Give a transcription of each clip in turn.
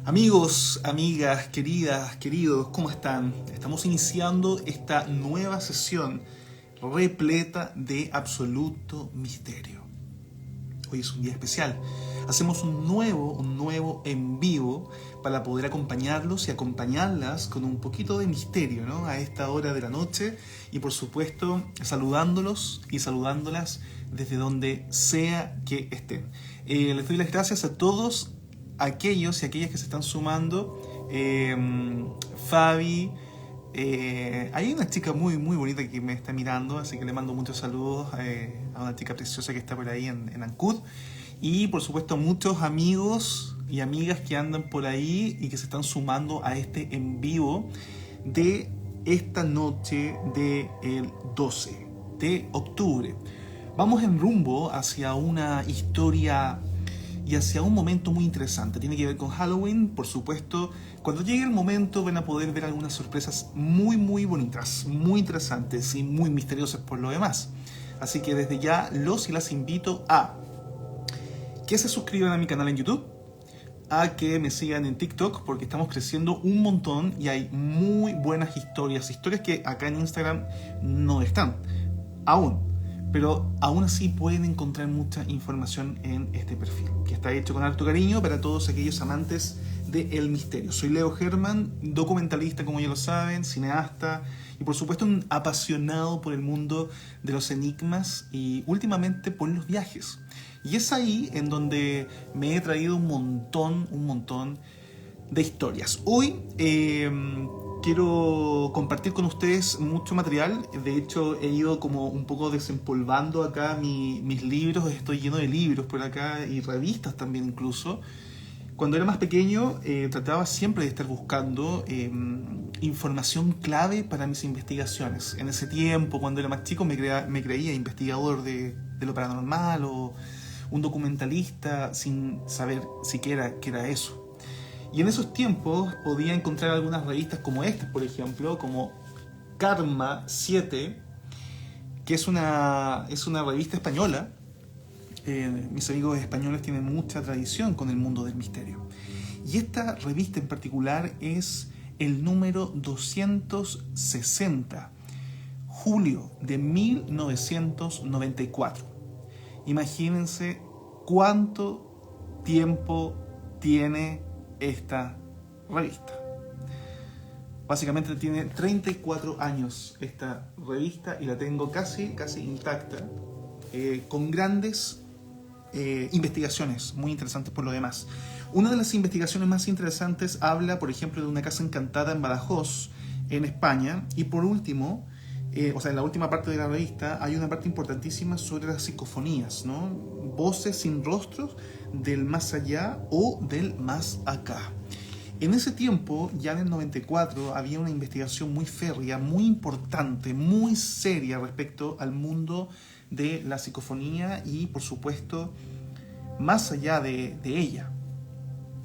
Amigos, amigas, queridas, queridos, ¿cómo están? Estamos iniciando esta nueva sesión repleta de absoluto misterio. Hoy es un día especial. Hacemos un nuevo en vivo para poder acompañarlos y acompañarlas con un poquito de misterio, ¿no? A esta hora de la noche y por supuesto saludándolos y saludándolas desde donde sea que estén. Les doy las gracias a todos aquellos y aquellas que se están sumando. Fabi, hay una chica muy bonita que me está mirando, así que le mando muchos saludos a una chica preciosa que está por ahí en Ancud. Y por supuesto muchos amigos y amigas que andan por ahí y que se están sumando a este en vivo de esta noche del 12 de octubre. Vamos en rumbo hacia una historia y hacia un momento muy interesante. Tiene que ver con Halloween, por supuesto. Cuando llegue el momento van a poder ver algunas sorpresas muy bonitas, muy interesantes y muy misteriosas por lo demás. Así que desde ya los y las invito a que se suscriban a mi canal en YouTube, a que me sigan en TikTok, porque estamos creciendo un montón y hay muy buenas historias que acá en Instagram no están aún. Pero aún así pueden encontrar mucha información en este perfil, que está hecho con harto cariño para todos aquellos amantes del misterio. Soy Leo Germán, documentalista, como ya lo saben, cineasta y por supuesto un apasionado por el mundo de los enigmas y últimamente por los viajes. Y es ahí en donde me he traído un montón de historias. Hoy quiero compartir con ustedes mucho material. De hecho, he ido como un poco desempolvando acá mis libros. Estoy lleno de libros por acá y revistas también incluso. Cuando era más pequeño, trataba siempre de estar buscando información clave para mis investigaciones. En ese tiempo, cuando era más chico, me creía investigador de lo paranormal o un documentalista sin saber siquiera qué era eso. Y en esos tiempos podía encontrar algunas revistas como estas, por ejemplo, como Karma 7, que es una revista española. Mis amigos españoles tienen mucha tradición con el mundo del misterio. Y esta revista en particular es el número 260, julio de 1994. Imagínense cuánto tiempo tiene esta revista. Básicamente tiene 34 años esta revista y la tengo casi intacta, con grandes investigaciones muy interesantes por lo demás. Una de las investigaciones más interesantes habla, por ejemplo, de una casa encantada en Badajoz, en España, y por último, en la última parte de la revista hay una parte importantísima sobre las psicofonías, ¿no? Voces sin rostros del más allá o del más acá. En ese tiempo, ya en el 94, había una investigación muy férrea, muy importante, muy seria respecto al mundo de la psicofonía y, por supuesto, más allá de ella.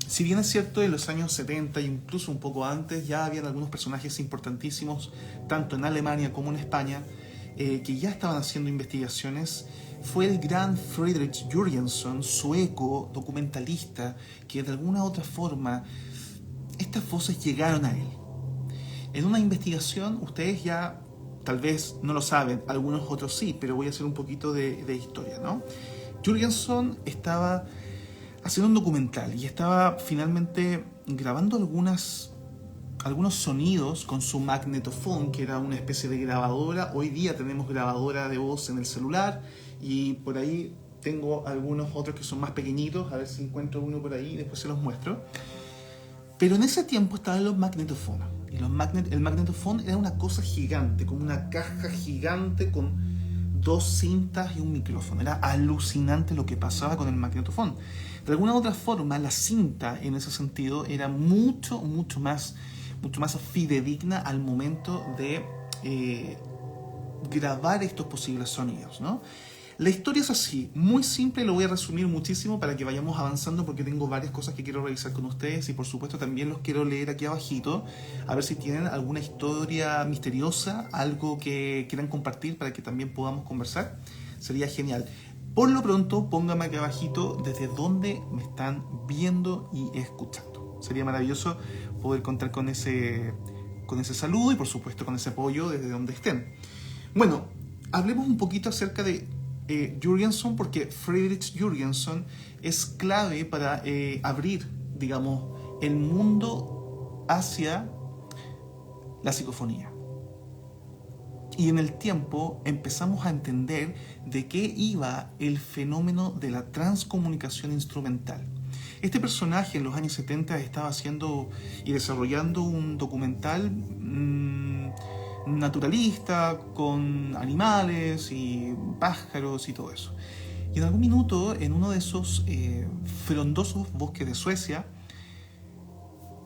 Si bien es cierto, en los años 70 e incluso un poco antes ya habían algunos personajes importantísimos, tanto en Alemania como en España, que ya estaban haciendo investigaciones, fue el gran Fredrik Jürgensen, sueco, documentalista, que de alguna u otra forma estas voces llegaron a él. En una investigación, ustedes ya tal vez no lo saben, algunos otros sí, pero voy a hacer un poquito de historia, ¿no? Jürgensen estaba haciendo un documental y estaba finalmente grabando algunos sonidos con su magnetofón, que era una especie de grabadora. Hoy día tenemos grabadora de voz en el celular y por ahí tengo algunos otros que son más pequeñitos, a ver si encuentro uno por ahí y después se los muestro. Pero en ese tiempo estaban los magnetofones. Y el magnetofón era una cosa gigante, como una caja gigante con 2 cintas y un micrófono. Era alucinante lo que pasaba con el magnetofón. De alguna u otra forma, la cinta en ese sentido era mucho más fidedigna al momento de grabar estos posibles sonidos, ¿no? La historia es así, muy simple, lo voy a resumir muchísimo para que vayamos avanzando porque tengo varias cosas que quiero revisar con ustedes y por supuesto también los quiero leer aquí abajito a ver si tienen alguna historia misteriosa, algo que quieran compartir para que también podamos conversar, sería genial. Por lo pronto, pónganme aquí abajito desde dónde me están viendo y escuchando. Sería maravilloso poder contar con ese saludo y por supuesto con ese apoyo desde donde estén. Bueno, hablemos un poquito acerca de Jürgenson, porque Friedrich Jürgenson es clave para abrir, digamos, el mundo hacia la psicofonía. Y en el tiempo empezamos a entender de qué iba el fenómeno de la transcomunicación instrumental. Este personaje en los años 70 estaba haciendo y desarrollando un documental naturalista con animales y pájaros y todo eso. Y en algún minuto, en uno de esos frondosos bosques de Suecia,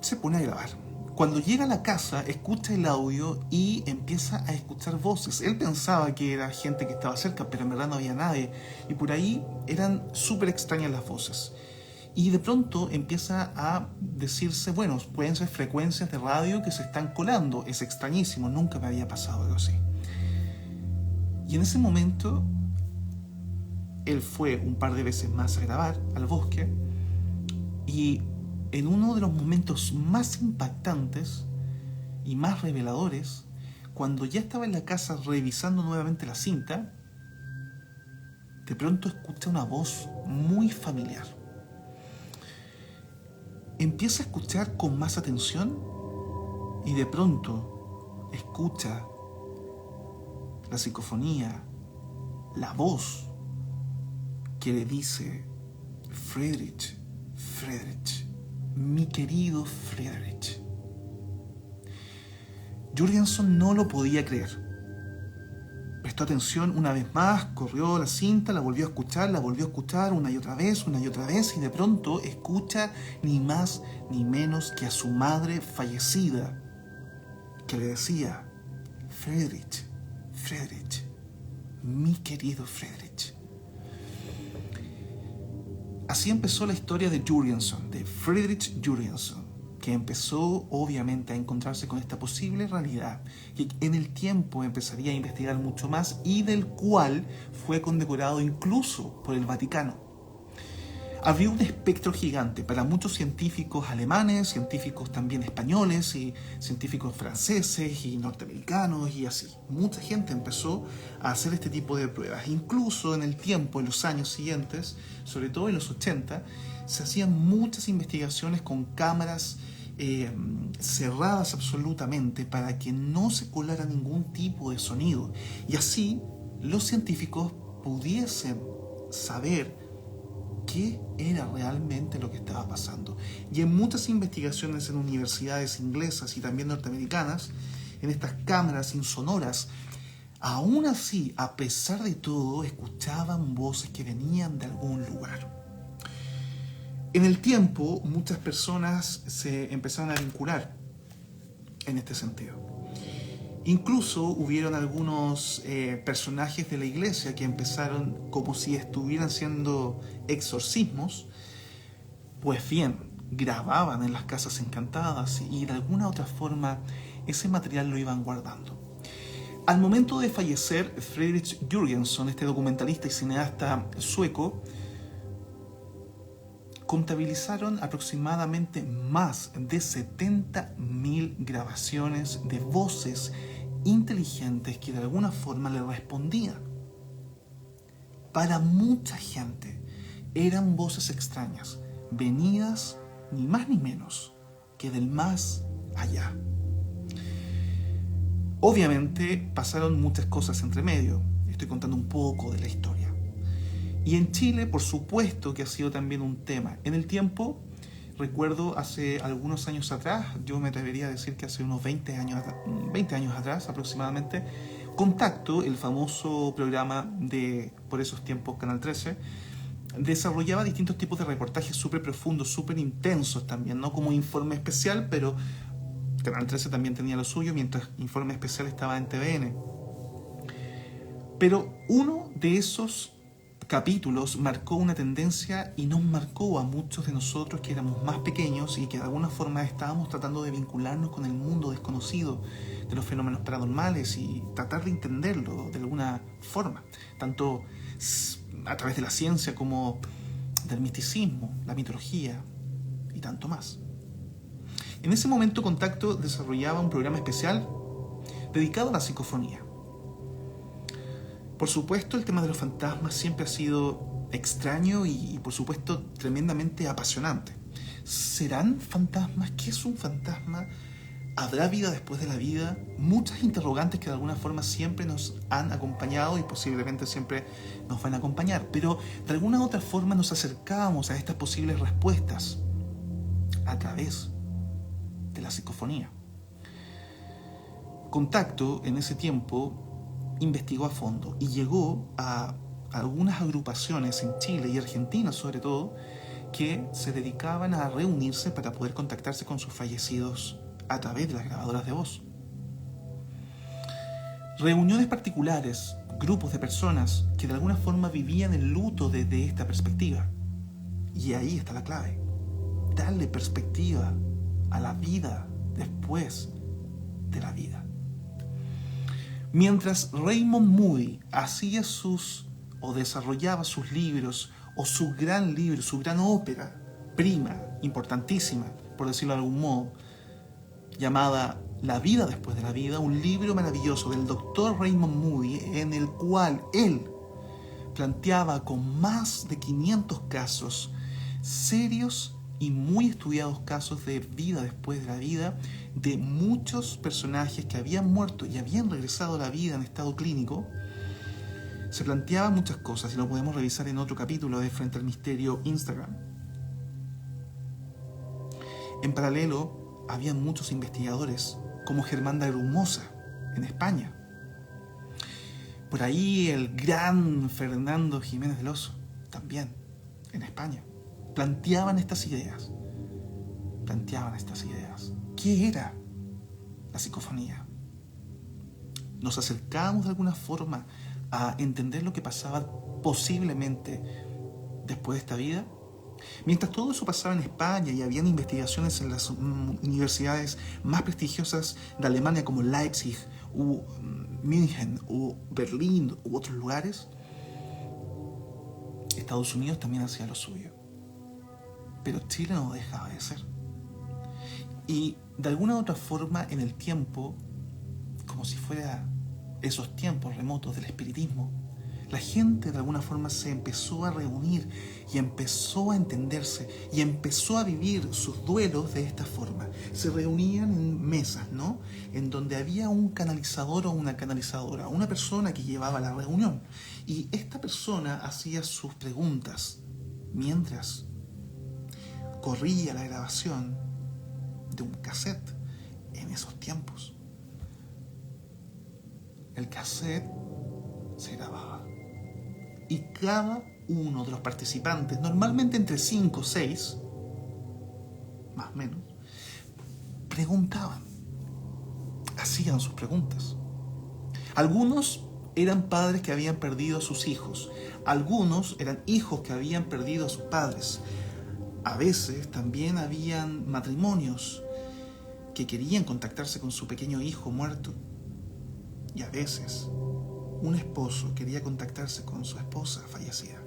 se pone a grabar. Cuando llega a la casa, escucha el audio y empieza a escuchar voces. Él pensaba que era gente que estaba cerca, pero en verdad no había nadie. Y por ahí eran súper extrañas las voces. Y de pronto empieza a decirse, bueno, pueden ser frecuencias de radio que se están colando. Es extrañísimo, nunca me había pasado algo así. Y en ese momento, él fue un par de veces más a grabar al bosque y en uno de los momentos más impactantes y más reveladores, cuando ya estaba en la casa revisando nuevamente la cinta, de pronto escucha una voz muy familiar. Empieza a escuchar con más atención y de pronto escucha la psicofonía, la voz que le dice: Friedrich, Friedrich, mi querido Friedrich. Jürgenson no lo podía creer. Prestó atención una vez más, corrió la cinta, la volvió a escuchar una y otra vez, y de pronto escucha ni más ni menos que a su madre fallecida, que le decía: Friedrich, Friedrich, mi querido Friedrich. Así empezó la historia de Jürgenson, de Friedrich Jürgenson, que empezó obviamente a encontrarse con esta posible realidad, que en el tiempo empezaría a investigar mucho más y del cual fue condecorado incluso por el Vaticano. Abrió un espectro gigante para muchos científicos alemanes, científicos también españoles y científicos franceses y norteamericanos y así. Mucha gente empezó a hacer este tipo de pruebas. Incluso en el tiempo, en los años siguientes, sobre todo en los 80, se hacían muchas investigaciones con cámaras cerradas absolutamente para que no se colara ningún tipo de sonido. Y así los científicos pudiesen saber qué era realmente lo que estaba pasando. Y en muchas investigaciones en universidades inglesas y también norteamericanas, en estas cámaras insonoras, aún así, a pesar de todo, escuchaban voces que venían de algún lugar. En el tiempo, muchas personas se empezaron a vincular en este sentido. Incluso hubieron algunos personajes de la iglesia que empezaron como si estuvieran haciendo exorcismos. Pues bien, grababan en las casas encantadas y de alguna otra forma ese material lo iban guardando. Al momento de fallecer, Friedrich Jürgenson, este documentalista y cineasta sueco, contabilizaron aproximadamente más de 70.000 grabaciones de voces inteligentes que de alguna forma le respondían. Para mucha gente eran voces extrañas, venidas ni más ni menos que del más allá. Obviamente pasaron muchas cosas entre medio. Estoy contando un poco de la historia. Y en Chile, por supuesto que ha sido también un tema. En el tiempo, recuerdo hace algunos años atrás, yo me atrevería a decir que hace unos 20 años atrás aproximadamente, Contacto, el famoso programa de, por esos tiempos, Canal 13, desarrollaba distintos tipos de reportajes súper profundos, súper intensos también, no como Informe Especial, pero Canal 13 también tenía lo suyo, mientras Informe Especial estaba en TVN. Pero uno de esos capítulos marcó una tendencia y nos marcó a muchos de nosotros que éramos más pequeños y que de alguna forma estábamos tratando de vincularnos con el mundo desconocido de los fenómenos paranormales y tratar de entenderlo de alguna forma, tanto a través de la ciencia como del misticismo, la mitología y tanto más. En ese momento Contacto desarrollaba un programa especial dedicado a la psicofonía. Por supuesto, el tema de los fantasmas siempre ha sido extraño y por supuesto tremendamente apasionante. ¿Serán fantasmas? ¿Qué es un fantasma? ¿Habrá vida después de la vida? Muchas interrogantes que de alguna forma siempre nos han acompañado y posiblemente siempre nos van a acompañar, pero de alguna u otra forma nos acercábamos a estas posibles respuestas a través de la psicofonía. Contacto en ese tiempo investigó a fondo y llegó a algunas agrupaciones en Chile y Argentina sobre todo que se dedicaban a reunirse para poder contactarse con sus fallecidos a través de las grabadoras de voz. Reuniones particulares, grupos de personas que de alguna forma vivían el luto desde esta perspectiva. Y ahí está la clave. Darle perspectiva a la vida después de la vida. Mientras Raymond Moody hacía desarrollaba sus libros, o su gran libro, su gran ópera prima, importantísima, por decirlo de algún modo, llamada La vida después de la vida, un libro maravilloso del Dr. Raymond Moody, en el cual él planteaba con más de 500 casos, serios y muy estudiados casos de vida después de la vida, de muchos personajes que habían muerto y habían regresado a la vida en estado clínico. Se planteaban muchas cosas y lo podemos revisar en otro capítulo de Frente al Misterio Instagram. En paralelo, había muchos investigadores, como Germán de Argumosa, en España. Por ahí el gran Fernando Jiménez del Oso, también, en España. Planteaban estas ideas. ¿Qué era la psicofonía? Nos acercábamos de alguna forma a entender lo que pasaba posiblemente después de esta vida. Mientras todo eso pasaba en España y habían investigaciones en las universidades más prestigiosas de Alemania como Leipzig, u München, u Berlín, u otros lugares, Estados Unidos también hacía lo suyo. Pero Chile no dejaba de ser. Y de alguna u otra forma en el tiempo, como si fuera esos tiempos remotos del espiritismo, la gente de alguna forma se empezó a reunir y empezó a entenderse y empezó a vivir sus duelos de esta forma. Se reunían en mesas, ¿no? En donde había un canalizador o una canalizadora, una persona que llevaba la reunión. Y esta persona hacía sus preguntas mientras corría la grabación de un cassette en esos tiempos. El cassette se grababa y cada uno de los participantes, normalmente entre 5 o 6, más o menos, preguntaban, hacían sus preguntas. Algunos eran padres que habían perdido a sus hijos, algunos eran hijos que habían perdido a sus padres. A veces también habían matrimonios que querían contactarse con su pequeño hijo muerto. Y a veces un esposo quería contactarse con su esposa fallecida.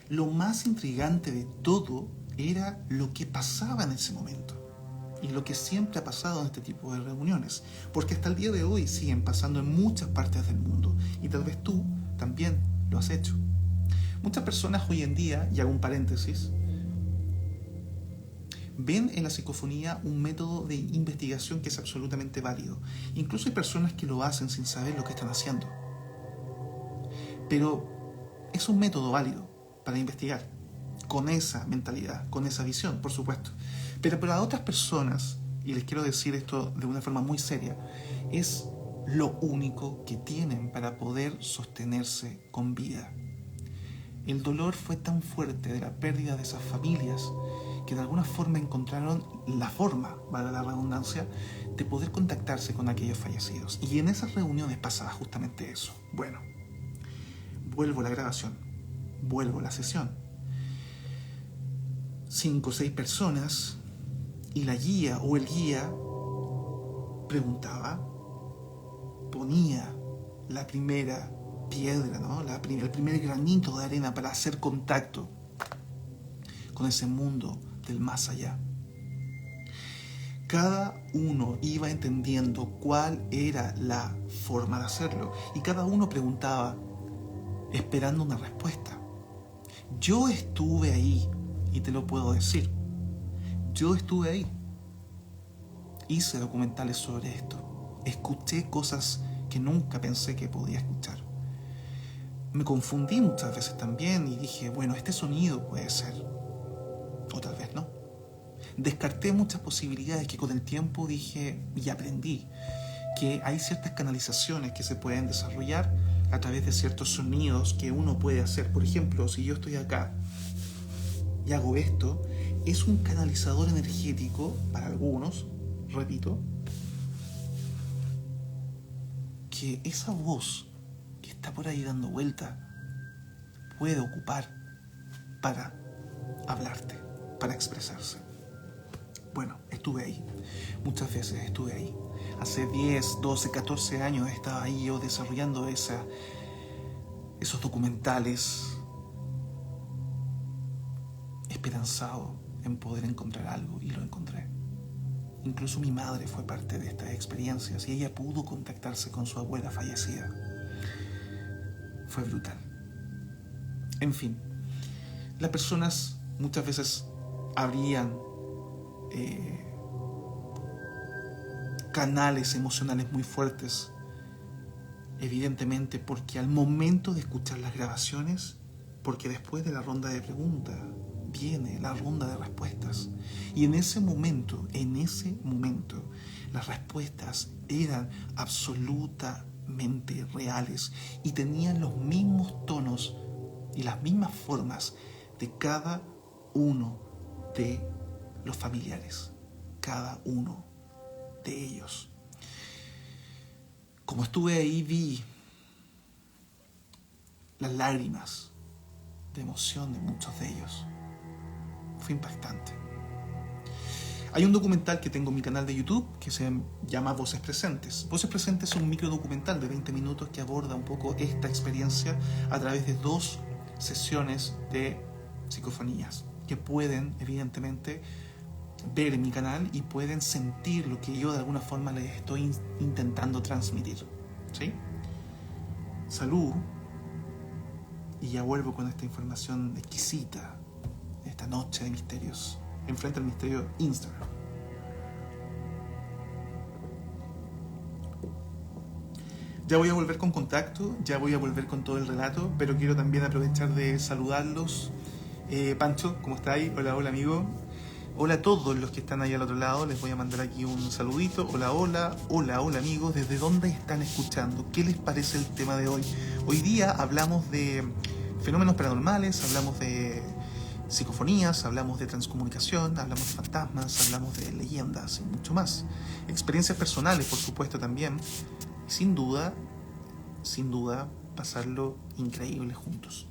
Lo más intrigante de todo era lo que pasaba en ese momento. Y lo que siempre ha pasado en este tipo de reuniones. Porque hasta el día de hoy siguen pasando en muchas partes del mundo. Y tal vez tú también lo has hecho. Muchas personas hoy en día, y hago un paréntesis, ven en la psicofonía un método de investigación que es absolutamente válido. Incluso hay personas que lo hacen sin saber lo que están haciendo. Pero es un método válido para investigar, con esa mentalidad, con esa visión, por supuesto. Pero para otras personas, y les quiero decir esto de una forma muy seria, es lo único que tienen para poder sostenerse con vida. El dolor fue tan fuerte de la pérdida de esas familias que de alguna forma encontraron la forma, valga la redundancia, de poder contactarse con aquellos fallecidos. Y en esas reuniones pasaba justamente eso. Bueno, vuelvo a la grabación, vuelvo a la sesión. 5 o 6 personas y la guía o el guía preguntaba, ponía la primera piedra, ¿no? El primer granito de arena para hacer contacto con ese mundo del más allá. Cada uno iba entendiendo cuál era la forma de hacerlo y cada uno preguntaba esperando una respuesta. Yo estuve ahí y te lo puedo decir. Yo estuve ahí. Hice documentales sobre esto. Escuché cosas que nunca pensé que podía escuchar. Me confundí muchas veces también y dije, bueno, este sonido puede ser, o tal vez no. Descarté muchas posibilidades que con el tiempo dije y aprendí que hay ciertas canalizaciones que se pueden desarrollar a través de ciertos sonidos que uno puede hacer. Por ejemplo, si yo estoy acá y hago esto, es un canalizador energético para algunos, repito, que esa voz que está por ahí dando vuelta puede ocupar para hablarte, para expresarse. Bueno, estuve ahí, muchas veces estuve ahí. Hace 10, 12, 14 años estaba ahí yo desarrollando esos documentales, esperanzado en poder encontrar algo, y lo encontré. Incluso mi madre fue parte de estas experiencias y ella pudo contactarse con su abuela fallecida. Fue brutal. En fin, las personas muchas veces abrían canales emocionales muy fuertes, evidentemente porque al momento de escuchar las grabaciones, porque después de la ronda de preguntas viene la ronda de respuestas, y en ese momento las respuestas eran absolutamente reales y tenían los mismos tonos y las mismas formas de cada uno de los familiares, cada uno de ellos. Como estuve ahí, vi las lágrimas de emoción de muchos de ellos. Fue impactante. Hay un documental que tengo en mi canal de YouTube que se llama Voces Presentes. Voces Presentes es un micro documental de 20 minutos que aborda un poco esta experiencia a través de 2 sesiones de psicofonías que pueden, evidentemente, ver en mi canal y pueden sentir lo que yo de alguna forma les estoy intentando transmitir. ¿Sí? Salud. Y ya vuelvo con esta información exquisita de esta noche de misterios, enfrente al misterio Instagram. Ya voy a volver con contacto, ya voy a volver con todo el relato, pero quiero también aprovechar de saludarlos. Pancho, ¿cómo estáis? Hola, hola amigo. Hola a todos los que están ahí al otro lado, les voy a mandar aquí un saludito. Hola, hola, hola, hola amigos, ¿desde dónde están escuchando? ¿Qué les parece el tema de hoy? Hoy día hablamos de fenómenos paranormales, hablamos de psicofonías, hablamos de transcomunicación, hablamos de fantasmas, hablamos de leyendas y mucho más. Experiencias personales, por supuesto, también. Y sin duda, pasarlo increíble juntos.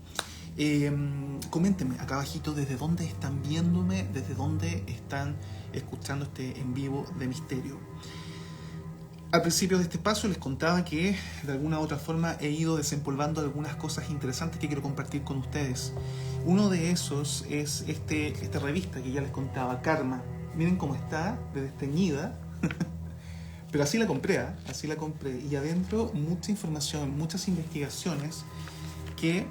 Coméntenme acá abajito desde dónde están viéndome, desde dónde están escuchando este en vivo de misterio. Al principio de este espacio les contaba que de alguna u otra forma he ido desempolvando algunas cosas interesantes que quiero compartir con ustedes. Uno de esos es esta revista que ya les contaba, Karma. Miren cómo está, desteñida. Pero así la compré, así la compré. Y adentro mucha información, muchas investigaciones que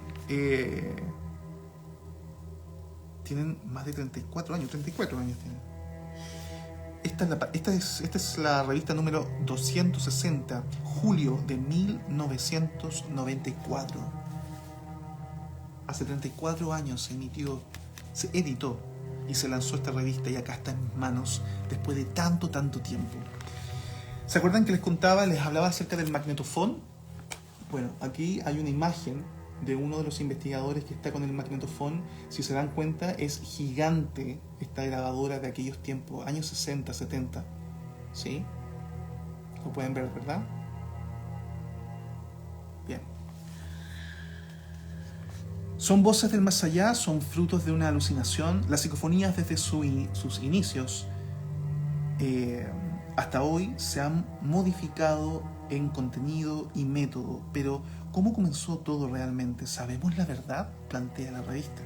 tienen más de 34 años tienen. Esta es la revista número 260, julio de 1994. Hace 34 años se editó y se lanzó esta revista, y acá está en mis manos después de tanto tiempo. ¿Se acuerdan que les hablaba acerca del magnetofón? Bueno, aquí hay una imagen de uno de los investigadores que está con el magnetofón. Si se dan cuenta, es gigante esta grabadora de aquellos tiempos, años 60, 70. ¿Sí? Lo pueden ver, ¿verdad? Bien. Son voces del más allá, son frutos de una alucinación. Las psicofonías desde sus inicios hasta hoy se han modificado en contenido y método, pero ¿cómo comenzó todo realmente? ¿Sabemos la verdad?, plantea la revista.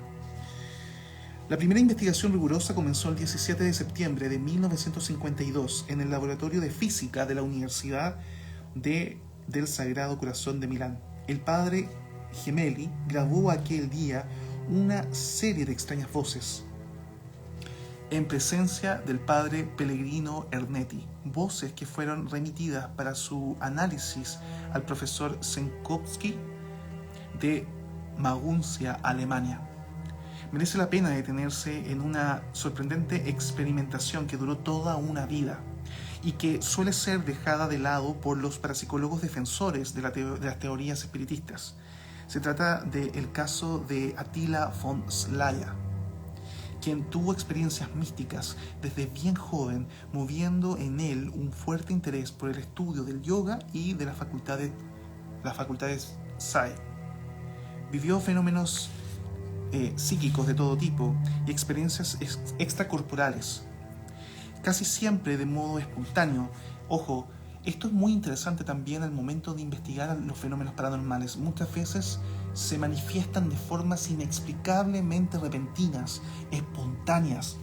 La primera investigación rigurosa comenzó el 17 de septiembre de 1952 en el Laboratorio de Física de la Universidad del Sagrado Corazón de Milán. El padre Gemelli grabó aquel día una serie de extrañas voces en presencia del padre Pellegrino Ernetti, voces que fueron remitidas para su análisis al profesor Senkowski de Maguncia, Alemania. Merece la pena detenerse en una sorprendente experimentación que duró toda una vida y que suele ser dejada de lado por los parapsicólogos defensores de las teorías espiritistas. Se trata del caso de Attila von Szalay, quien tuvo experiencias místicas desde bien joven, moviendo en él un fuerte interés por el estudio del yoga y de las facultades Psi. Vivió fenómenos psíquicos de todo tipo y experiencias extracorporales, casi siempre de modo espontáneo. Ojo, esto es muy interesante también al momento de investigar los fenómenos paranormales. Muchas veces se manifiestan de formas inexplicablemente repentinas, espontáneas.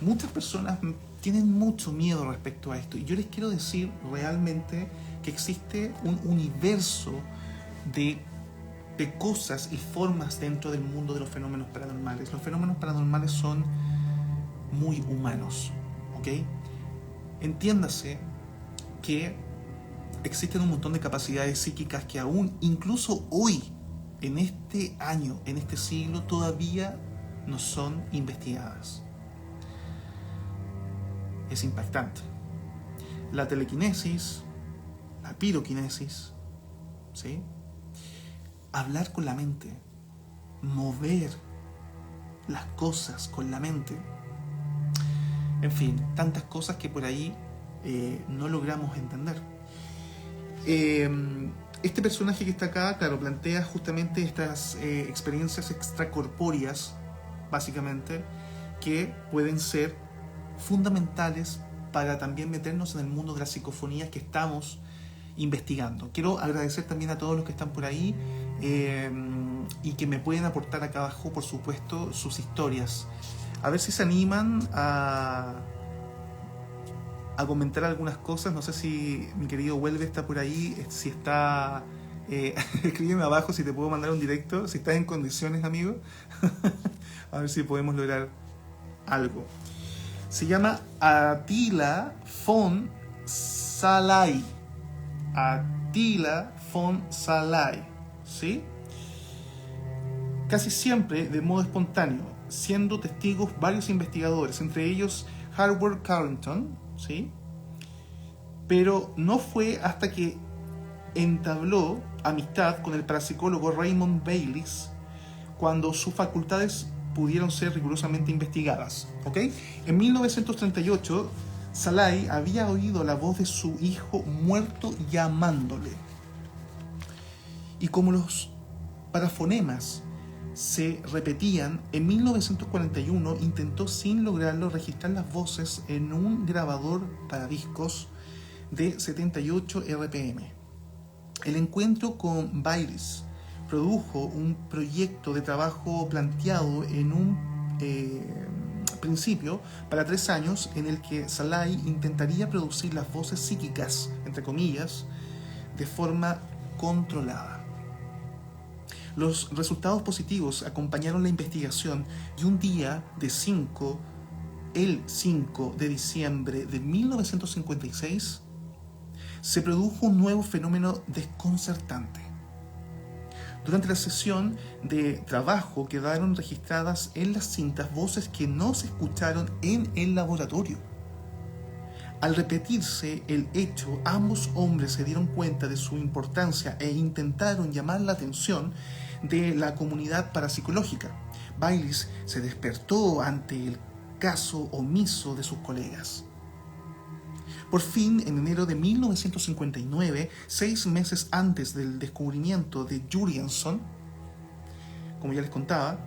Muchas personas tienen mucho miedo respecto a esto, y yo les quiero decir realmente que existe un universo de cosas y formas dentro del mundo de los fenómenos paranormales. Los fenómenos paranormales son muy humanos, ¿ok? Entiéndase que existen un montón de capacidades psíquicas que aún, incluso hoy, en este año, en este siglo, todavía no son investigadas. Es impactante. La telequinesis, la piroquinesis, ¿sí? Hablar con la mente, mover las cosas con la mente. En fin, tantas cosas que por ahí no logramos entender. Este personaje que está acá, claro, plantea justamente estas experiencias extracorpóreas, básicamente, que pueden ser fundamentales para también meternos en el mundo de las psicofonías que estamos investigando. Quiero agradecer también a todos los que están por ahí y que me pueden aportar acá abajo, por supuesto, sus historias. A ver si se animan a comentar algunas cosas. No sé si mi querido Huelve está por ahí, si está... escríbeme abajo si te puedo mandar un directo, si estás en condiciones, amigo. A ver si podemos lograr algo. Se llama Attila von Szalay. Attila von Szalay, ¿sí? Casi siempre de modo espontáneo, siendo testigos varios investigadores, entre ellos Howard Carrington, ¿sí? Pero no fue hasta que entabló amistad con el parapsicólogo Raymond Baylis cuando sus facultades pudieron ser rigurosamente investigadas, ¿ok? En 1938, Szalay había oído la voz de su hijo muerto llamándole. Y como los parafonemas se repetían, en 1941 intentó sin lograrlo registrar las voces en un grabador para discos de 78 RPM. El encuentro con Baylis produjo un proyecto de trabajo planteado en un principio para 3 años, en el que Szalay intentaría producir las voces psíquicas, entre comillas, de forma controlada. Los resultados positivos acompañaron la investigación, y un día el 5 de diciembre de 1956 se produjo un nuevo fenómeno desconcertante. Durante la sesión de trabajo quedaron registradas en las cintas voces que no se escucharon en el laboratorio. Al repetirse el hecho, ambos hombres se dieron cuenta de su importancia e intentaron llamar la atención de la comunidad parapsicológica. Baylis se despertó ante el caso omiso de sus colegas. Por fin, en enero de 1959, 6 meses antes del descubrimiento de Jurgenson, como ya les contaba,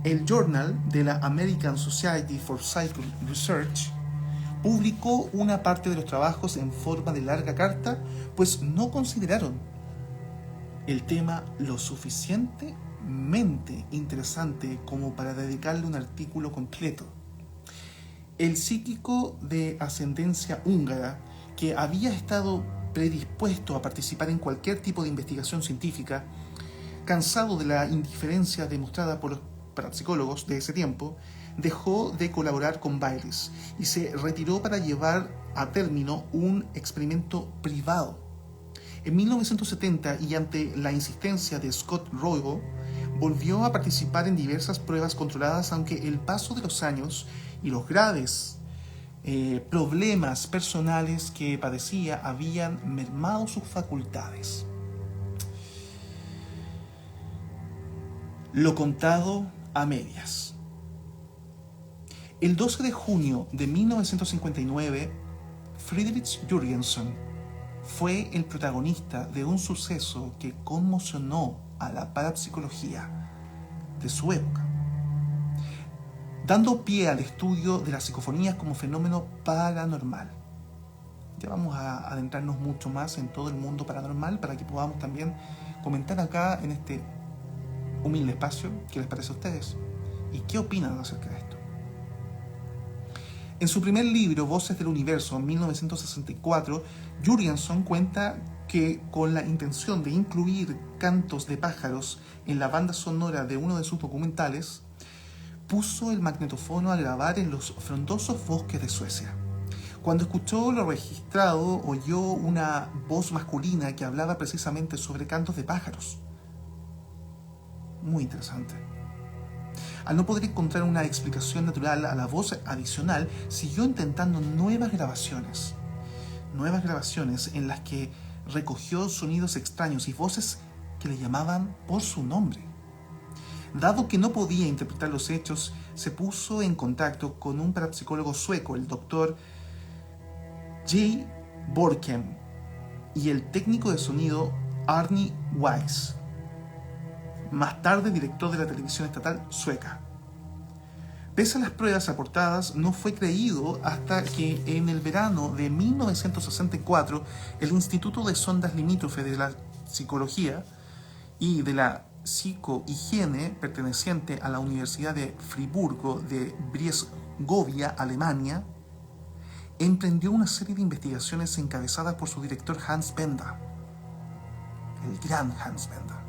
el Journal de la American Society for Psychic Research publicó una parte de los trabajos en forma de larga carta, pues no consideraron el tema lo suficientemente suficientemente interesante como para dedicarle un artículo completo. El psíquico de ascendencia húngara, que había estado predispuesto a participar en cualquier tipo de investigación científica, cansado de la indiferencia demostrada por los parapsicólogos de ese tiempo, dejó de colaborar con Baylis y se retiró para llevar a término un experimento privado. En 1970, y ante la insistencia de Scott Roybal, volvió a participar en diversas pruebas controladas, aunque el paso de los años y los graves problemas personales que padecía habían mermado sus facultades. Lo contado a medias. El 12 de junio de 1959, Friedrich Jürgenson fue el protagonista de un suceso que conmocionó a la parapsicología de su época, dando pie al estudio de las psicofonías como fenómeno paranormal. Ya vamos a adentrarnos mucho más en todo el mundo paranormal para que podamos también comentar acá en este humilde espacio qué les parece a ustedes y qué opinan acerca de esto. En su primer libro, Voces del Universo, en 1964, Jürgenson cuenta que con la intención de incluir cantos de pájaros en la banda sonora de uno de sus documentales, puso el magnetofono a grabar en los frondosos bosques de Suecia. Cuando escuchó lo registrado, oyó una voz masculina que hablaba precisamente sobre cantos de pájaros. Muy interesante. Al no poder encontrar una explicación natural a la voz adicional, siguió intentando nuevas grabaciones en las que recogió sonidos extraños y voces que le llamaban por su nombre. Dado que no podía interpretar los hechos, se puso en contacto con un parapsicólogo sueco, el doctor J. Borkem, y el técnico de sonido Arne Weiss, más tarde director de la televisión estatal sueca. Pese a las pruebas aportadas, no fue creído hasta que en el verano de 1964 el Instituto de Sondas Limítrofe de la Psicología y de la Psicohigiene, perteneciente a la Universidad de Friburgo de Bresgovia, Alemania, emprendió una serie de investigaciones encabezadas por su director Hans Benda, el gran Hans Benda,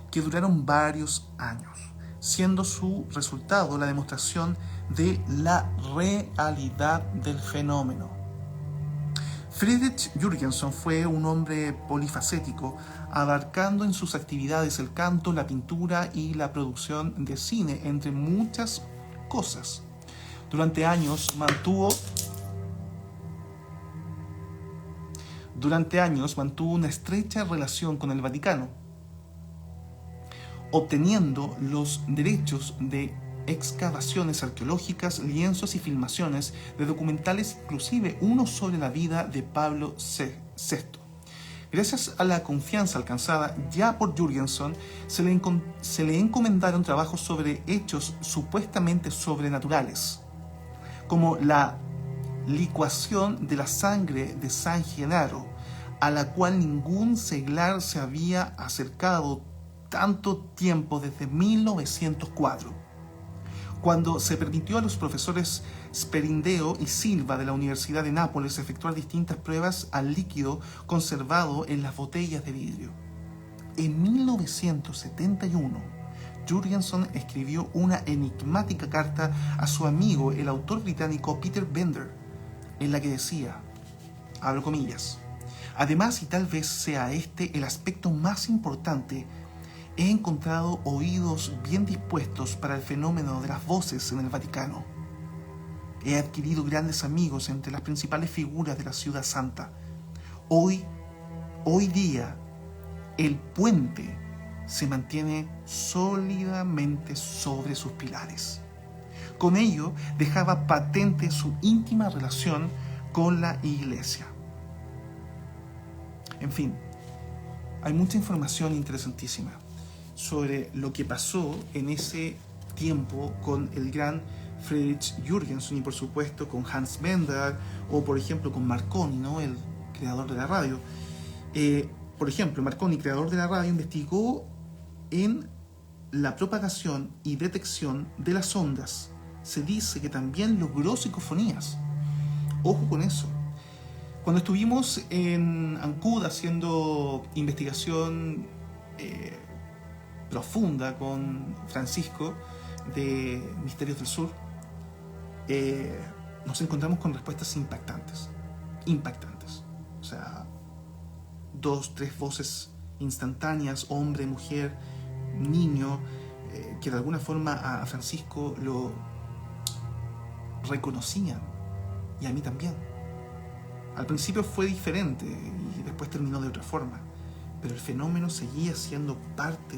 que duraron varios años, siendo su resultado la demostración de la realidad del fenómeno. Friedrich Jürgenson fue un hombre polifacético, abarcando en sus actividades el canto, la pintura y la producción de cine, entre muchas cosas. Durante años mantuvo una estrecha relación con el Vaticano, obteniendo los derechos de excavaciones arqueológicas, lienzos y filmaciones de documentales, inclusive uno sobre la vida de Pablo VI. Gracias a la confianza alcanzada ya por Jürgenson, se le encomendaron trabajos sobre hechos supuestamente sobrenaturales, como la licuación de la sangre de San Genaro, a la cual ningún seglar se había acercado tanto tiempo desde 1904, cuando se permitió a los profesores Sperindeo y Silva de la Universidad de Nápoles efectuar distintas pruebas al líquido conservado en las botellas de vidrio. En 1971, Jürgenson escribió una enigmática carta a su amigo, el autor británico Peter Bender, en la que decía, abro comillas, además, y tal vez sea este el aspecto más importante, he encontrado oídos bien dispuestos para el fenómeno de las voces en el Vaticano. He adquirido grandes amigos entre las principales figuras de la Ciudad Santa. Hoy día, el puente se mantiene sólidamente sobre sus pilares. Con ello, dejaba patente su íntima relación con la Iglesia. En fin, hay mucha información interesantísima sobre lo que pasó en ese tiempo con el gran Friedrich Jürgenson y por supuesto con Hans Bender o por ejemplo con Marconi, ¿no? El creador de la radio. Por ejemplo, Marconi, creador de la radio, investigó en la propagación y detección de las ondas. Se dice que también logró psicofonías. Ojo con eso. Cuando estuvimos en Ancud haciendo investigación profunda con Francisco de Misterios del Sur, nos encontramos con respuestas impactantes. O sea, 2, 3 voces instantáneas, hombre, mujer, niño, que de alguna forma a Francisco lo reconocían, y a mí también. Al principio fue diferente y después terminó de otra forma, pero el fenómeno seguía siendo parte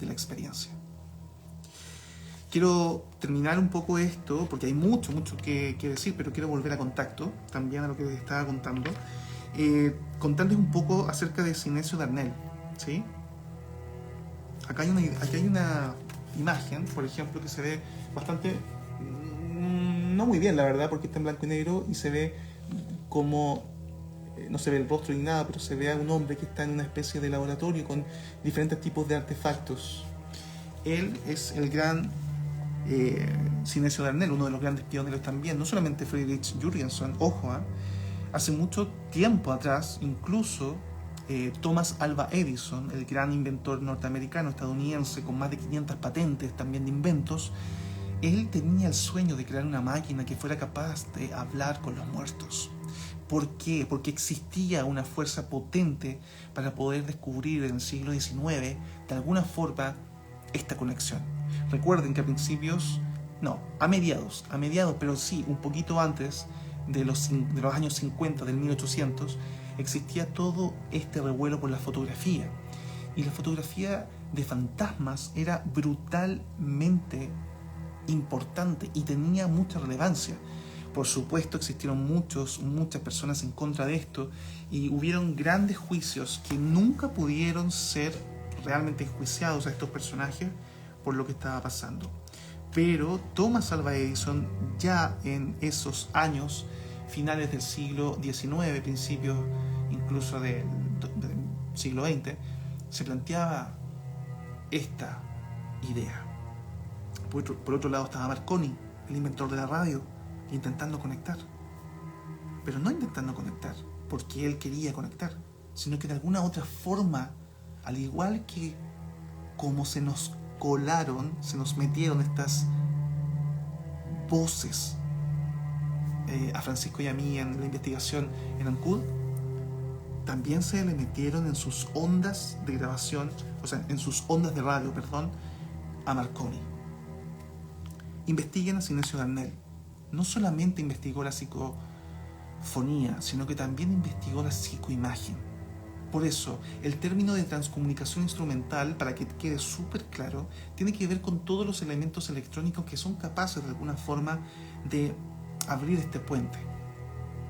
de la experiencia. Quiero terminar un poco esto, porque hay mucho que decir, pero quiero volver a contacto, también a lo que les estaba contando, contándoles un poco acerca de Sinesio Darnell, ¿sí? Acá hay una imagen, por ejemplo, que se ve bastante, no muy bien la verdad, porque está en blanco y negro y se ve como, no se ve el rostro ni nada, pero se ve a un hombre que está en una especie de laboratorio con diferentes tipos de artefactos. Él es el gran Sinesio Darnell, uno de los grandes pioneros también, no solamente Friedrich Jürgensen, ojo, hace mucho tiempo atrás, incluso Thomas Alva Edison, el gran inventor norteamericano, estadounidense, con más de 500 patentes también de inventos, él tenía el sueño de crear una máquina que fuera capaz de hablar con los muertos. ¿Por qué? Porque existía una fuerza potente para poder descubrir en el siglo XIX, de alguna forma, esta conexión. Recuerden que a mediados, pero sí, un poquito antes de los años 50, del 1800, existía todo este revuelo por la fotografía. Y la fotografía de fantasmas era brutalmente importante y tenía mucha relevancia. Por supuesto, existieron muchas personas en contra de esto y hubieron grandes juicios que nunca pudieron ser realmente enjuiciados a estos personajes por lo que estaba pasando. Pero Thomas Alva Edison, ya en esos años, finales del siglo XIX, principios incluso del siglo XX, se planteaba esta idea. Por otro lado estaba Marconi, el inventor de la radio, intentando conectar. Pero no intentando conectar porque él quería conectar, sino que de alguna otra forma, al igual que como se nos metieron estas voces a Francisco y a mí en la investigación en Ancud, también se le metieron en sus ondas de grabación, o sea, en sus ondas de radio, a Marconi. Investiguen a Sinesio Darnell. No solamente investigó la psicofonía, sino que también investigó la psicoimagen. Por eso, el término de transcomunicación instrumental, para que quede súper claro, tiene que ver con todos los elementos electrónicos que son capaces de alguna forma de abrir este puente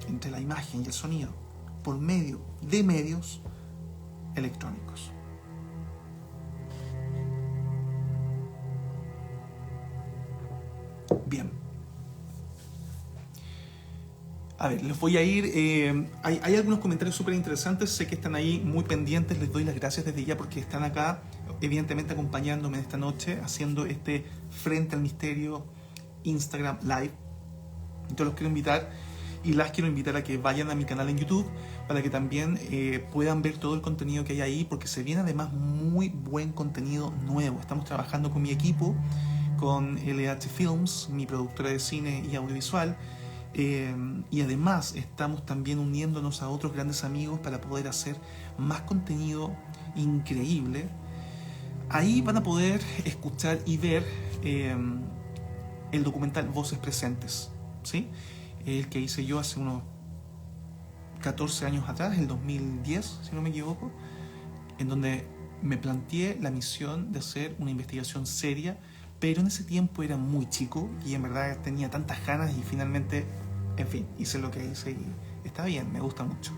entre la imagen y el sonido por medio de medios electrónicos. Bien. A ver, les voy a ir... hay algunos comentarios súper interesantes, sé que están ahí muy pendientes, les doy las gracias desde ya porque están acá, evidentemente acompañándome esta noche, haciendo este Frente al Misterio Instagram Live. Yo los quiero invitar y las quiero invitar a que vayan a mi canal en YouTube para que también puedan ver todo el contenido que hay ahí, porque se viene además muy buen contenido nuevo. Estamos trabajando con mi equipo, con LH Films, mi productora de cine y audiovisual, y además estamos también uniéndonos a otros grandes amigos para poder hacer más contenido increíble. Ahí van a poder escuchar y ver el documental Voces Presentes, ¿sí? El que hice yo hace unos 14 años atrás, el 2010, si no me equivoco, en donde me planteé la misión de hacer una investigación seria, pero en ese tiempo era muy chico y en verdad tenía tantas ganas y finalmente, en fin, hice lo que hice y está bien, me gusta mucho.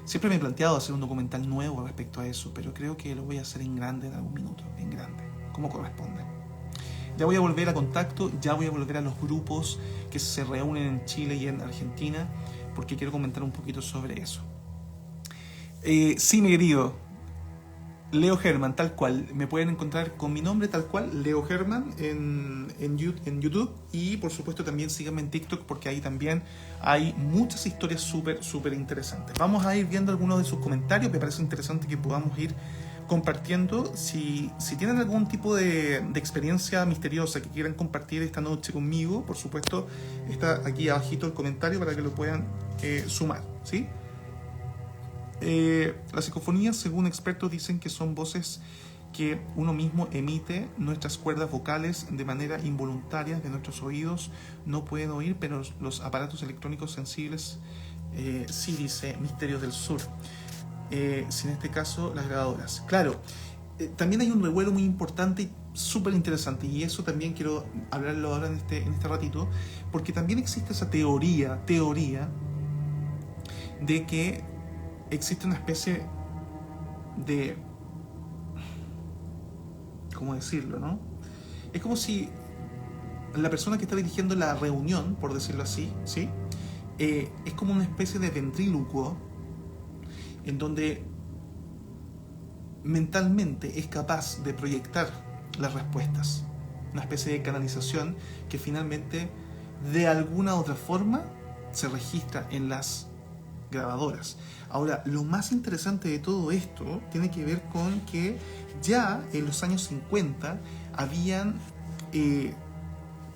Siempre me he planteado hacer un documental nuevo respecto a eso, pero creo que lo voy a hacer en grande en algún minuto, en grande, como corresponde. Ya voy a volver a contacto, ya voy a volver a los grupos que se reúnen en Chile y en Argentina, porque quiero comentar un poquito sobre eso. Sí, mi querido, Leo Herman, tal cual. Me pueden encontrar con mi nombre tal cual, Leo Herman, en YouTube. Y por supuesto también síganme en TikTok porque ahí también hay muchas historias súper interesantes. Vamos a ir viendo algunos de sus comentarios. Me parece interesante que podamos ir compartiendo. Si tienen algún tipo de experiencia misteriosa que quieran compartir esta noche conmigo, por supuesto, está aquí abajito el comentario para que lo puedan sumar, ¿sí? Las psicofonías, según expertos, dicen que son voces que uno mismo emite. Nuestras cuerdas vocales de manera involuntaria de nuestros oídos no pueden oír, pero los aparatos electrónicos sensibles sí, dice Misterios del Sur. Si en este caso las grabadoras. Claro, también hay un revuelo muy importante y súper interesante, y eso también quiero hablarlo ahora en este ratito, porque también existe esa teoría de que existe una especie de, ¿cómo decirlo, no? Es como si la persona que está dirigiendo la reunión, por decirlo así, ¿sí? Es como una especie de ventrílocuo en donde mentalmente es capaz de proyectar las respuestas. Una especie de canalización que finalmente, de alguna otra forma, se registra en las grabadoras. Ahora, lo más interesante de todo esto tiene que ver con que ya en los años 50 habían,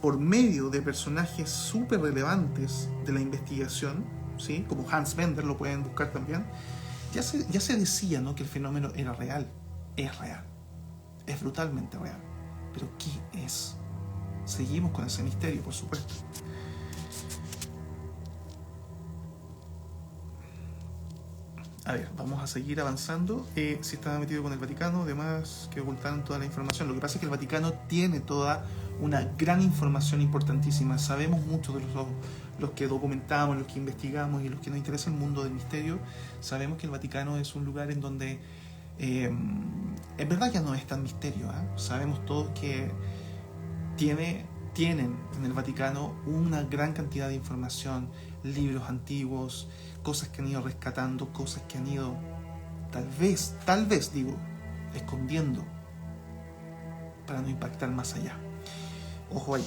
por medio de personajes súper relevantes de la investigación, ¿sí? Como Hans Bender, lo pueden buscar también, ya se decía, ¿no?, que el fenómeno era real. Es real. Es brutalmente real. Pero ¿qué es? Seguimos con ese misterio, por supuesto. A ver, vamos a seguir avanzando. Si estaba metido con el Vaticano, además que ocultaron toda la información. Lo que pasa es que el Vaticano tiene toda una gran información importantísima. Sabemos mucho de los que documentamos, los que investigamos y los que nos interesa el mundo del misterio. Sabemos que el Vaticano es un lugar en donde en verdad ya no es tan misterio, ¿eh? Sabemos todos que tienen en el Vaticano una gran cantidad de información, libros antiguos, cosas que han ido rescatando, cosas que han ido tal vez digo, escondiendo para no impactar más allá. Ojo ahí.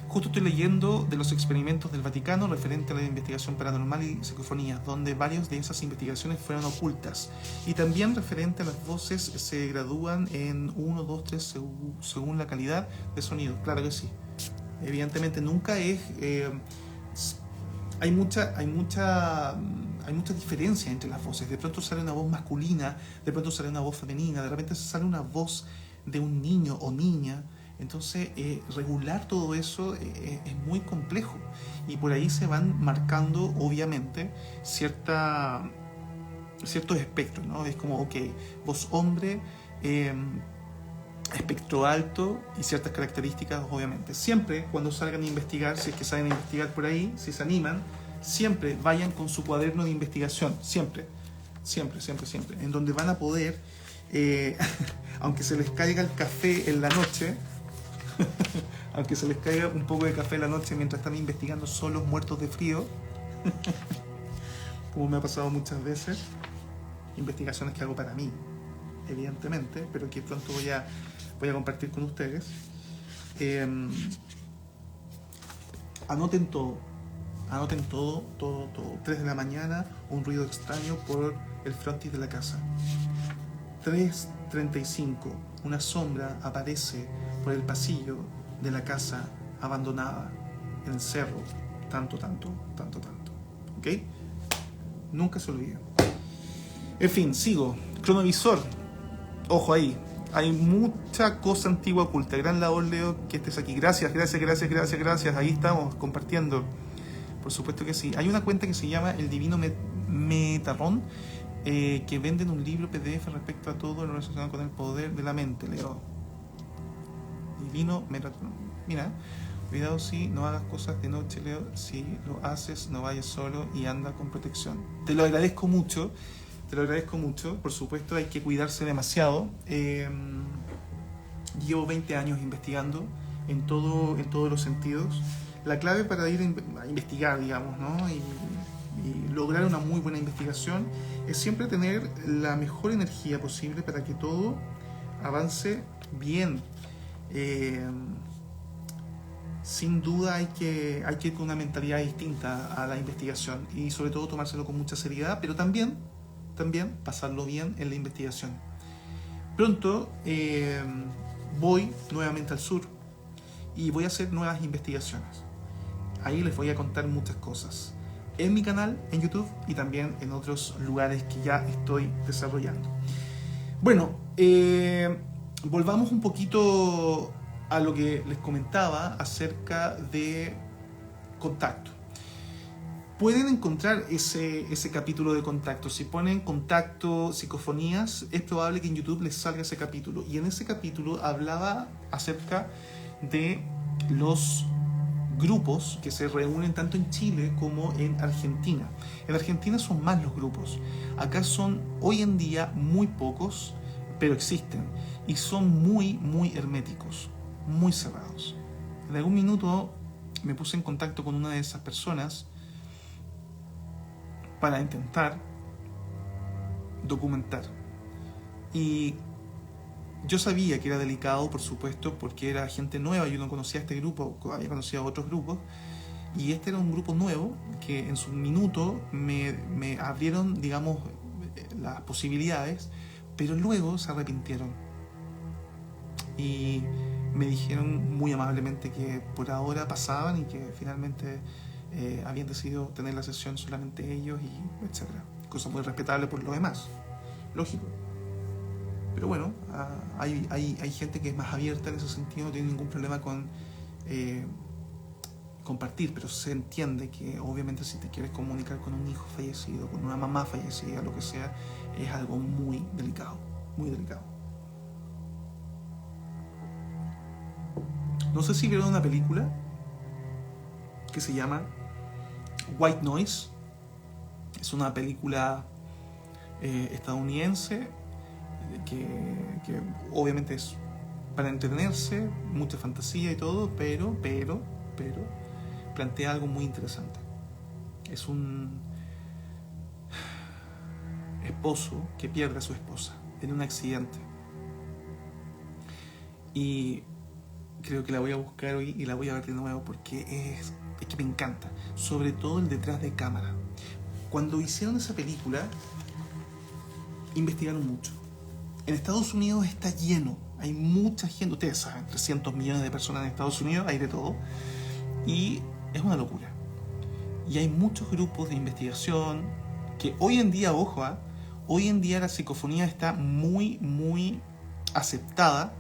Justo estoy leyendo de los experimentos del Vaticano referente a la investigación paranormal y psicofonías, donde varias de esas investigaciones fueron ocultas. Y también referente a las voces se gradúan en 1, 2, 3 según la calidad de sonido. Claro que sí. Evidentemente nunca es... hay mucha diferencia entre las voces. De pronto sale una voz masculina, de pronto sale una voz femenina, de repente sale una voz de un niño o niña. Entonces, regular todo eso es muy complejo, y por ahí se van marcando, obviamente, ciertos espectros, ¿no? Es como, ok, voz hombre, espectro alto y ciertas características, obviamente. Siempre cuando salgan a investigar, si es que salen a investigar por ahí, si se animan, siempre vayan con su cuaderno de investigación, siempre, en donde van a poder, aunque se les caiga el café en la noche, aunque se les caiga un poco de café en la noche mientras están investigando solos, muertos de frío, como me ha pasado muchas veces, investigaciones que hago para mí, evidentemente, pero que pronto voy a compartir con ustedes. Anoten todo. 3 de la mañana, un ruido extraño por el frontis de la casa. 3:35, una sombra aparece por el pasillo de la casa abandonada en el cerro, tanto. ¿Ok? Nunca se olviden. En fin, sigo. Cronovisor. Ojo ahí. Hay mucha cosa antigua oculta. Gran labor, Leo, que estés aquí. Gracias. Ahí estamos compartiendo. Por supuesto que sí. Hay una cuenta que se llama El Divino Metarrón, que venden un libro PDF respecto a todo lo relacionado con el poder de la mente, Leo. Divino Metarrón. Mira, cuidado si no hagas cosas de noche, Leo. Si lo haces, no vayas solo y anda con protección. Te lo agradezco mucho. Por supuesto, hay que cuidarse demasiado. Llevo 20 años investigando en todos los sentidos. La clave para ir a investigar, digamos, ¿no? y y lograr una muy buena investigación es siempre tener la mejor energía posible para que todo avance bien. Sin duda hay que ir con una mentalidad distinta a la investigación y sobre todo tomárselo con mucha seriedad, pero también pasarlo bien en la investigación. Pronto voy nuevamente al sur y voy a hacer nuevas investigaciones. Ahí les voy a contar muchas cosas en mi canal, en YouTube y también en otros lugares que ya estoy desarrollando. Bueno, volvamos un poquito a lo que les comentaba acerca de Contacto. Pueden encontrar ese capítulo de Contacto. Si ponen Contacto Psicofonías, es probable que en YouTube les salga ese capítulo. Y en ese capítulo hablaba acerca de los grupos que se reúnen tanto en Chile como en Argentina. En Argentina son más los grupos. Acá son hoy en día muy pocos, pero existen. Y son muy, muy herméticos, muy cerrados. En algún minuto me puse en contacto con una de esas personas para intentar documentar. Y yo sabía que era delicado, por supuesto, porque era gente nueva. Yo no conocía este grupo, había conocido a otros grupos. Y este era un grupo nuevo que en su minuto me abrieron, digamos, las posibilidades, pero luego se arrepintieron. Y me dijeron muy amablemente que por ahora pasaban y que finalmente habían decidido tener la sesión solamente ellos, y etcétera. Cosa muy respetable por lo demás, lógico. Pero bueno, hay gente que es más abierta en ese sentido, no tiene ningún problema con compartir, pero se entiende que obviamente si te quieres comunicar con un hijo fallecido, con una mamá fallecida, lo que sea, es algo muy delicado, muy delicado. No sé si vieron una película que se llama White Noise. Es una película estadounidense que obviamente es para entretenerse, mucha fantasía y todo, pero plantea algo muy interesante. Es un esposo que pierde a su esposa en un accidente. Y creo que la voy a buscar hoy y la voy a ver de nuevo porque es que me encanta. Sobre todo el detrás de cámara. Cuando hicieron esa película, investigaron mucho. En Estados Unidos está lleno. Hay mucha gente. Ustedes saben, 300 millones de personas en Estados Unidos, hay de todo. Y es una locura. Y hay muchos grupos de investigación que hoy en día, ojo, hoy en día la psicofonía está muy, muy aceptada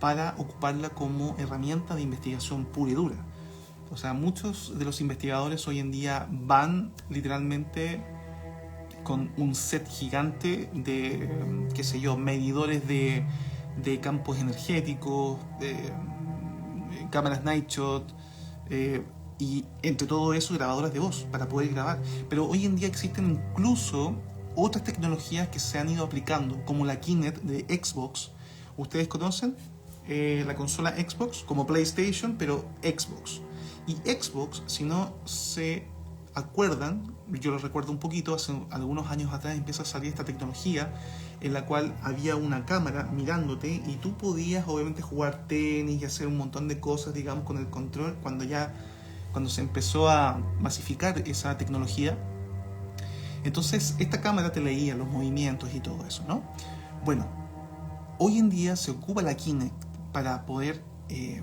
para ocuparla como herramienta de investigación pura y dura. O sea, muchos de los investigadores hoy en día van literalmente con un set gigante de, qué sé yo, medidores de campos energéticos, de cámaras night shot, y entre todo eso grabadoras de voz para poder grabar. Pero hoy en día existen incluso otras tecnologías que se han ido aplicando, como la Kinect de Xbox. ¿Ustedes conocen la consola Xbox? Como PlayStation, pero Xbox. Y Xbox, si no se acuerdan, yo lo recuerdo un poquito, hace algunos años atrás empieza a salir esta tecnología en la cual había una cámara mirándote y tú podías obviamente jugar tenis y hacer un montón de cosas, digamos, con el control. Cuando se empezó a masificar esa tecnología, entonces esta cámara te leía los movimientos y todo eso, ¿no? Bueno, hoy en día se ocupa la Kinect para poder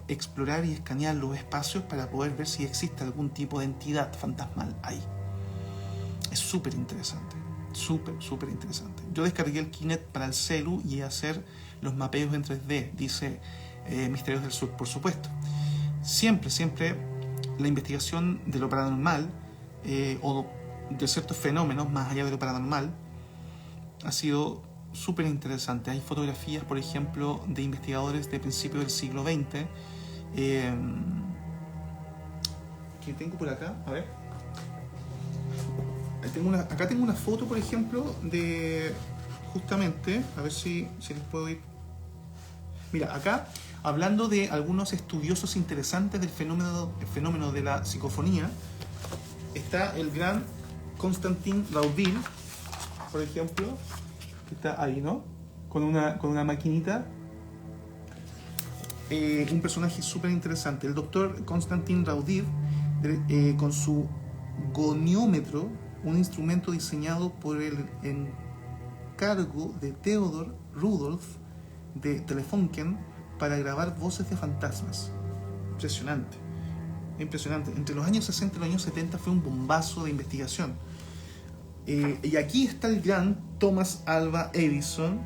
explorar y escanear los espacios para poder ver si existe algún tipo de entidad fantasmal ahí. Es súper interesante, súper interesante. Yo descargué el Kinect para el celu y hacer los mapeos en 3D, dice Misterios del Sur, por supuesto. Siempre la investigación de lo paranormal o de ciertos fenómenos más allá de lo paranormal ha sido súper interesante. Hay fotografías, por ejemplo, de investigadores de principios del siglo XX que tengo por acá, a ver. Acá tengo una foto, por ejemplo, de justamente, a ver si les puedo ir. Mira, acá, hablando de algunos estudiosos interesantes del fenómeno de la psicofonía, está el gran Konstantin Raudil, por ejemplo, que está ahí, ¿no? Con una maquinita. Un personaje súper interesante. El doctor Konstantin Raudil, con su goniómetro, un instrumento diseñado por el encargo de Theodor Rudolf de Telefunken para grabar voces de fantasmas. Impresionante. Impresionante. Entre los años 60 y los años 70 fue un bombazo de investigación. Y aquí está el gran Thomas Alva Edison,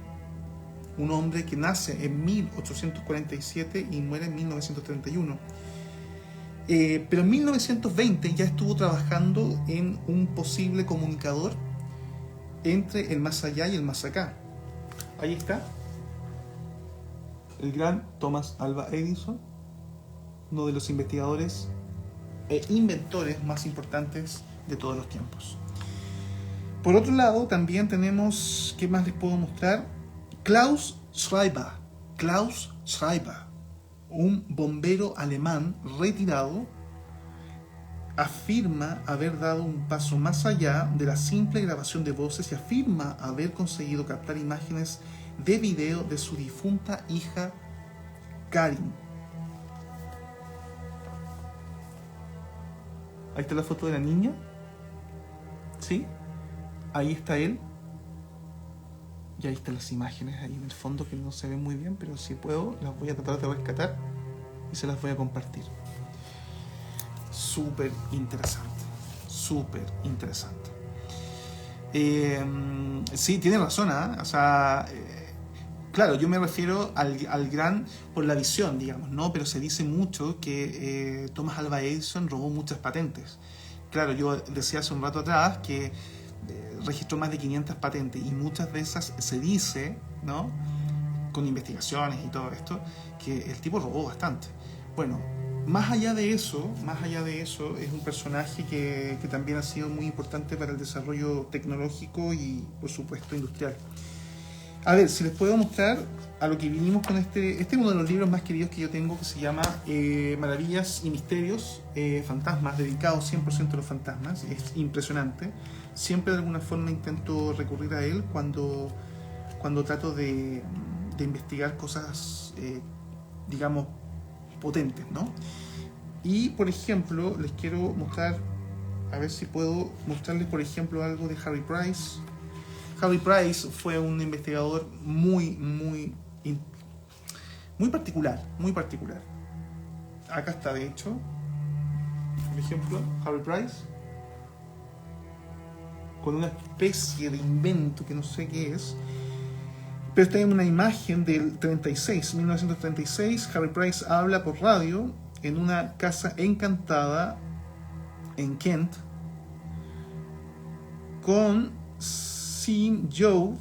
un hombre que nace en 1847 y muere en 1931. Pero en 1920 ya estuvo trabajando en un posible comunicador entre el más allá y el más acá. Ahí está el gran Thomas Alva Edison, uno de los investigadores e inventores más importantes de todos los tiempos. Por otro lado, también tenemos, ¿qué más les puedo mostrar? Klaus Schreiber. Klaus Schreiber, un bombero alemán retirado, afirma haber dado un paso más allá de la simple grabación de voces y afirma haber conseguido captar imágenes de video de su difunta hija Karin. Ahí está la foto de la niña. ¿Sí? Ahí está él. Y ahí están las imágenes ahí en el fondo que no se ven muy bien, pero si puedo las voy a tratar de rescatar y se las voy a compartir. Súper interesante. Súper interesante. Sí, tiene razón, ¿eh? O sea, claro, yo me refiero al gran por la visión, digamos, ¿no? Pero se dice mucho que Thomas Alva Edison robó muchas patentes. Claro, yo decía hace un rato atrás que registró más de 500 patentes y muchas de esas se dice, ¿no? Con investigaciones y todo esto, que el tipo robó bastante. Bueno, más allá de eso, es un personaje que también ha sido muy importante para el desarrollo tecnológico y, por supuesto, industrial. A ver, si les puedo mostrar a lo que vinimos con este es uno de los libros más queridos que yo tengo, que se llama Maravillas y Misterios, Fantasmas, dedicado 100% a los fantasmas. Es impresionante. Siempre de alguna forma intento recurrir a él cuando trato de investigar cosas, digamos, potentes, ¿no? Y, por ejemplo, les quiero mostrar, a ver si puedo mostrarles, por ejemplo, algo de Harry Price. Harry Price fue un investigador muy particular, muy particular. Acá está, de hecho, por ejemplo, Harry Price, con una especie de invento que no sé qué es, pero está en una imagen del 1936. Harry Price habla por radio en una casa encantada en Kent con St. Joe,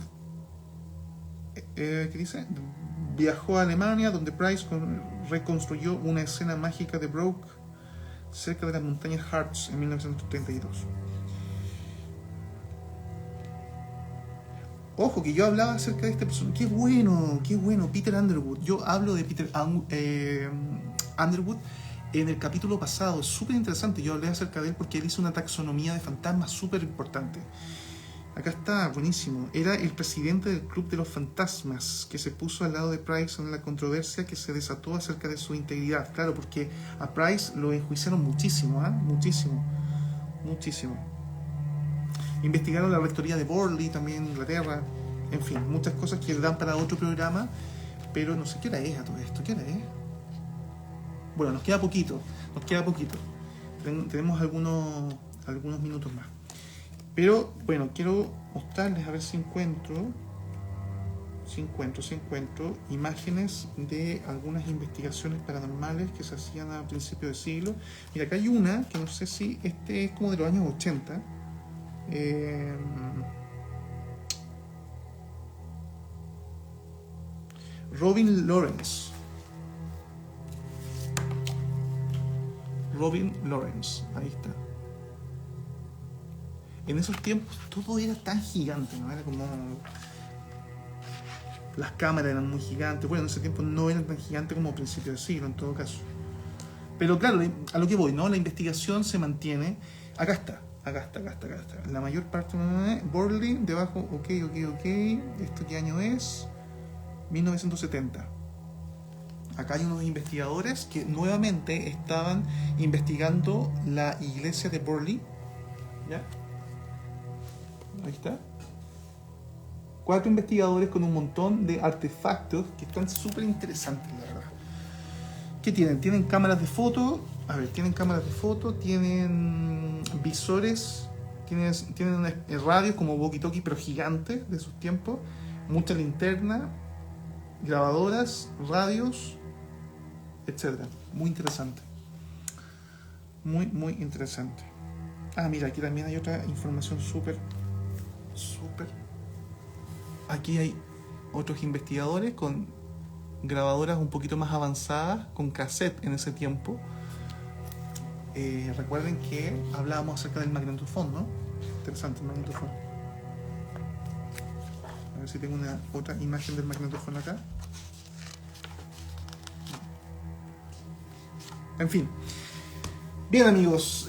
¿qué dice? Viajó a Alemania, donde Price reconstruyó una escena mágica de Broke cerca de las montañas Harz en 1932. Ojo, que yo hablaba acerca de esta persona. Qué bueno, Peter Underwood. Yo hablo de Peter Underwood en el capítulo pasado. Es súper interesante. Yo hablé acerca de él porque él hizo una taxonomía de fantasmas súper importante. Acá está, buenísimo. Era el presidente del Club de los Fantasmas, que se puso al lado de Price en la controversia que se desató acerca de su integridad. Claro, porque a Price lo enjuiciaron muchísimo, muchísimo. Investigaron la rectoría de Borley, también en Inglaterra. En fin, muchas cosas que dan para otro programa, pero no sé qué hora es a todo esto. ¿Qué hora es? Bueno, nos queda poquito. Tenemos algunos minutos más. Pero, bueno, quiero mostrarles, a ver si encuentro imágenes de algunas investigaciones paranormales que se hacían a principios de siglo. Mira, acá hay una que no sé si es como de los años 80. Robin Lawrence, ahí está. En esos tiempos todo era tan gigante, ¿no? Era como... Las cámaras eran muy gigantes. Bueno, en ese tiempo no eran tan gigantes como a principios de siglo, en todo caso. Pero claro, a lo que voy, ¿no? La investigación se mantiene. Acá está. Acá está. La mayor parte... Borley, debajo, ok. ¿Esto qué año es? 1970. Acá hay unos investigadores que nuevamente estaban investigando la iglesia de Borley. ¿Ya? Ahí está. 4 investigadores con un montón de artefactos que están súper interesantes, la verdad. ¿Qué tienen? Tienen cámaras de foto. A ver, tienen cámaras de foto, tienen visores, tienen radios como walkie-talkie, pero gigantes de sus tiempos. Mucha linterna, grabadoras, radios, etc. Muy interesante. Muy interesante. Ah, mira, aquí también hay otra información súper. Aquí hay otros investigadores con grabadoras un poquito más avanzadas, con cassette en ese tiempo. Recuerden que hablábamos acerca del magnetofón, ¿no? Interesante el magnetofón. A ver si tengo otra imagen del magnetofón acá. En fin. Bien, amigos,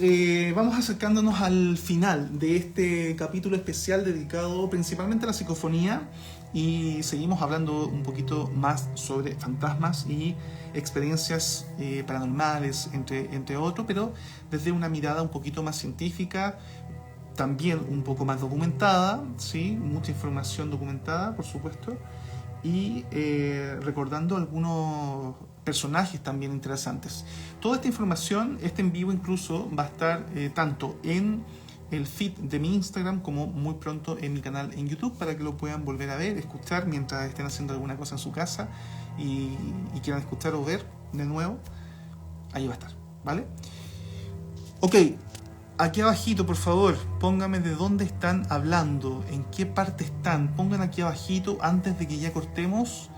vamos acercándonos al final de este capítulo especial dedicado principalmente a la psicofonía, y seguimos hablando un poquito más sobre fantasmas y experiencias paranormales, entre otros, pero desde una mirada un poquito más científica, también un poco más documentada, ¿sí? Mucha información documentada, por supuesto, y recordando algunos personajes también interesantes. Toda esta información, este en vivo incluso, va a estar tanto en el feed de mi Instagram como muy pronto en mi canal en YouTube, para que lo puedan volver a ver, escuchar mientras estén haciendo alguna cosa en su casa y quieran escuchar o ver de nuevo. Ahí va a estar, ¿vale? Ok, aquí abajito, por favor, pónganme de dónde están hablando, en qué parte están. Pongan aquí abajito, antes de que ya cortemos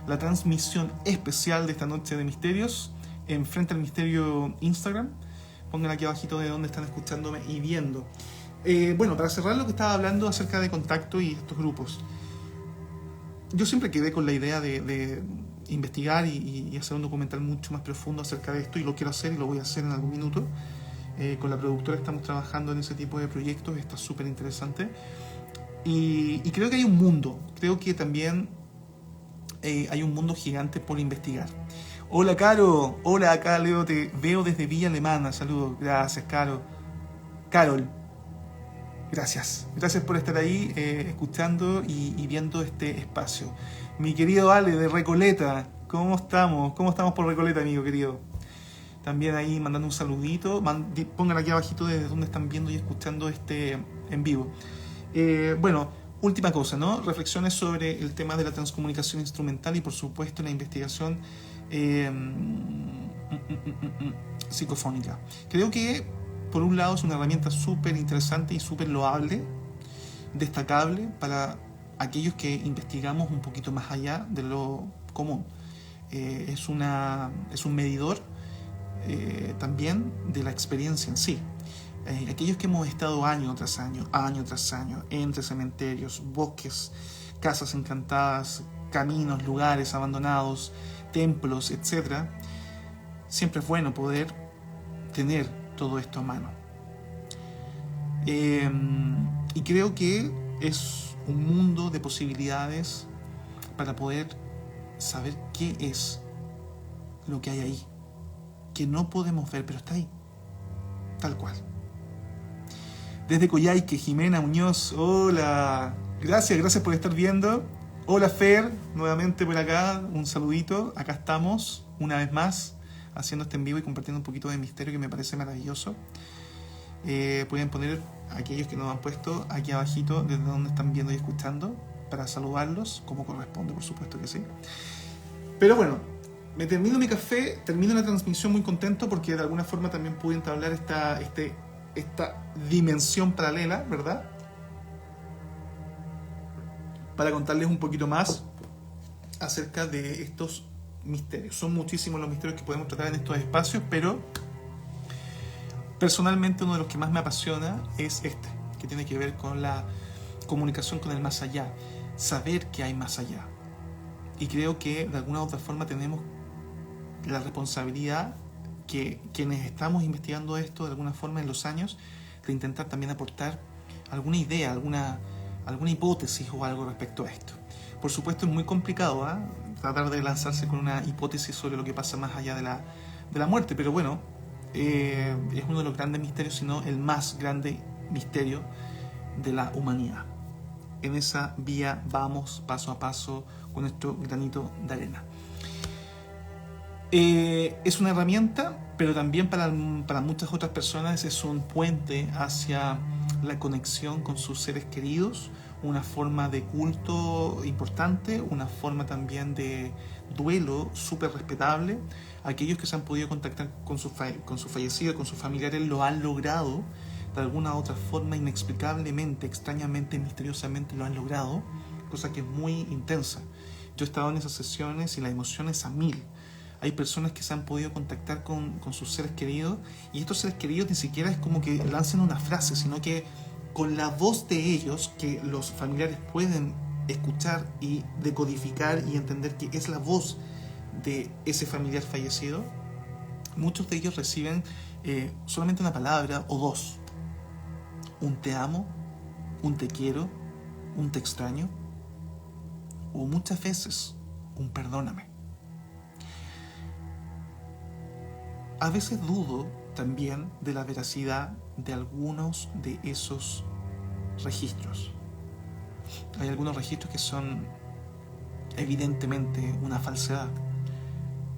la transmisión especial de esta noche de misterios, enfrente al misterio Instagram. Pongan aquí abajito de dónde están escuchándome y viendo. Bueno, para cerrar lo que estaba hablando acerca de contacto y estos grupos, yo siempre quedé con la idea de investigar y hacer un documental mucho más profundo acerca de esto, y lo quiero hacer y lo voy a hacer en algún minuto. Con la productora estamos trabajando en ese tipo de proyectos, está súper interesante. Y creo que hay un mundo, creo que también hay un mundo gigante por investigar. Hola, Caro. Hola, acá Leo, te veo desde Villa Alemana. Saludos. Gracias, Caro. Carol. Gracias por estar ahí escuchando y viendo este espacio. Mi querido Ale de Recoleta, ¿cómo estamos? ¿Cómo estamos por Recoleta, amigo querido? También ahí mandando un saludito. Pongan aquí abajito desde donde están viendo y escuchando este en vivo. Bueno, última cosa, ¿no? Reflexiones sobre el tema de la transcomunicación instrumental y por supuesto la investigación psicofónica. Creo que por un lado es una herramienta súper interesante y súper loable, destacable para aquellos que investigamos un poquito más allá de lo común. Es un medidor también de la experiencia en sí. Aquellos que hemos estado año tras año, entre cementerios, bosques, casas encantadas, caminos, lugares abandonados, templos, etc., siempre es bueno poder tener todo esto a mano. Y creo que es un mundo de posibilidades para poder saber qué es lo que hay ahí, que no podemos ver, pero está ahí, tal cual. Desde Coyhaique, Jimena Muñoz, hola, gracias por estar viendo. Hola Fer, nuevamente por acá, un saludito, acá estamos una vez más haciendo este en vivo y compartiendo un poquito de misterio que me parece maravilloso. Pueden poner aquellos que nos han puesto aquí abajito desde donde están viendo y escuchando para saludarlos como corresponde, por supuesto que sí. Pero bueno, me termino mi café, termino la transmisión muy contento porque de alguna forma también pude entablar esta dimensión paralela, ¿verdad? Para contarles un poquito más acerca de estos misterios. Son muchísimos los misterios que podemos tratar en estos espacios, pero personalmente uno de los que más me apasiona es este, que tiene que ver con la comunicación con el más allá, saber que hay más allá. Y creo que de alguna u otra forma tenemos la responsabilidad que quienes estamos investigando esto de alguna forma en los años, de intentar también aportar alguna idea, alguna hipótesis o algo respecto a esto. Por supuesto es muy complicado tratar de lanzarse con una hipótesis sobre lo que pasa más allá de la muerte, pero bueno, es uno de los grandes misterios, si no el más grande misterio de la humanidad. En esa vía vamos paso a paso con nuestro granito de arena. Es una herramienta, pero también para muchas otras personas es un puente hacia la conexión con sus seres queridos, una forma de culto importante, una forma también de duelo súper respetable. Aquellos que se han podido contactar con su fallecido, con sus familiares, lo han logrado de alguna u otra forma, inexplicablemente, extrañamente, misteriosamente lo han logrado, cosa que es muy intensa. Yo he estado en esas sesiones y la emoción es a 1000. Hay personas que se han podido contactar con sus seres queridos, y estos seres queridos ni siquiera es como que lancen una frase, sino que con la voz de ellos, que los familiares pueden escuchar y decodificar y entender que es la voz de ese familiar fallecido, muchos de ellos reciben solamente una palabra o dos: un te amo, un te quiero, un te extraño, o muchas veces un perdóname. A veces dudo también de la veracidad de algunos de esos registros. Hay algunos registros que son evidentemente una falsedad.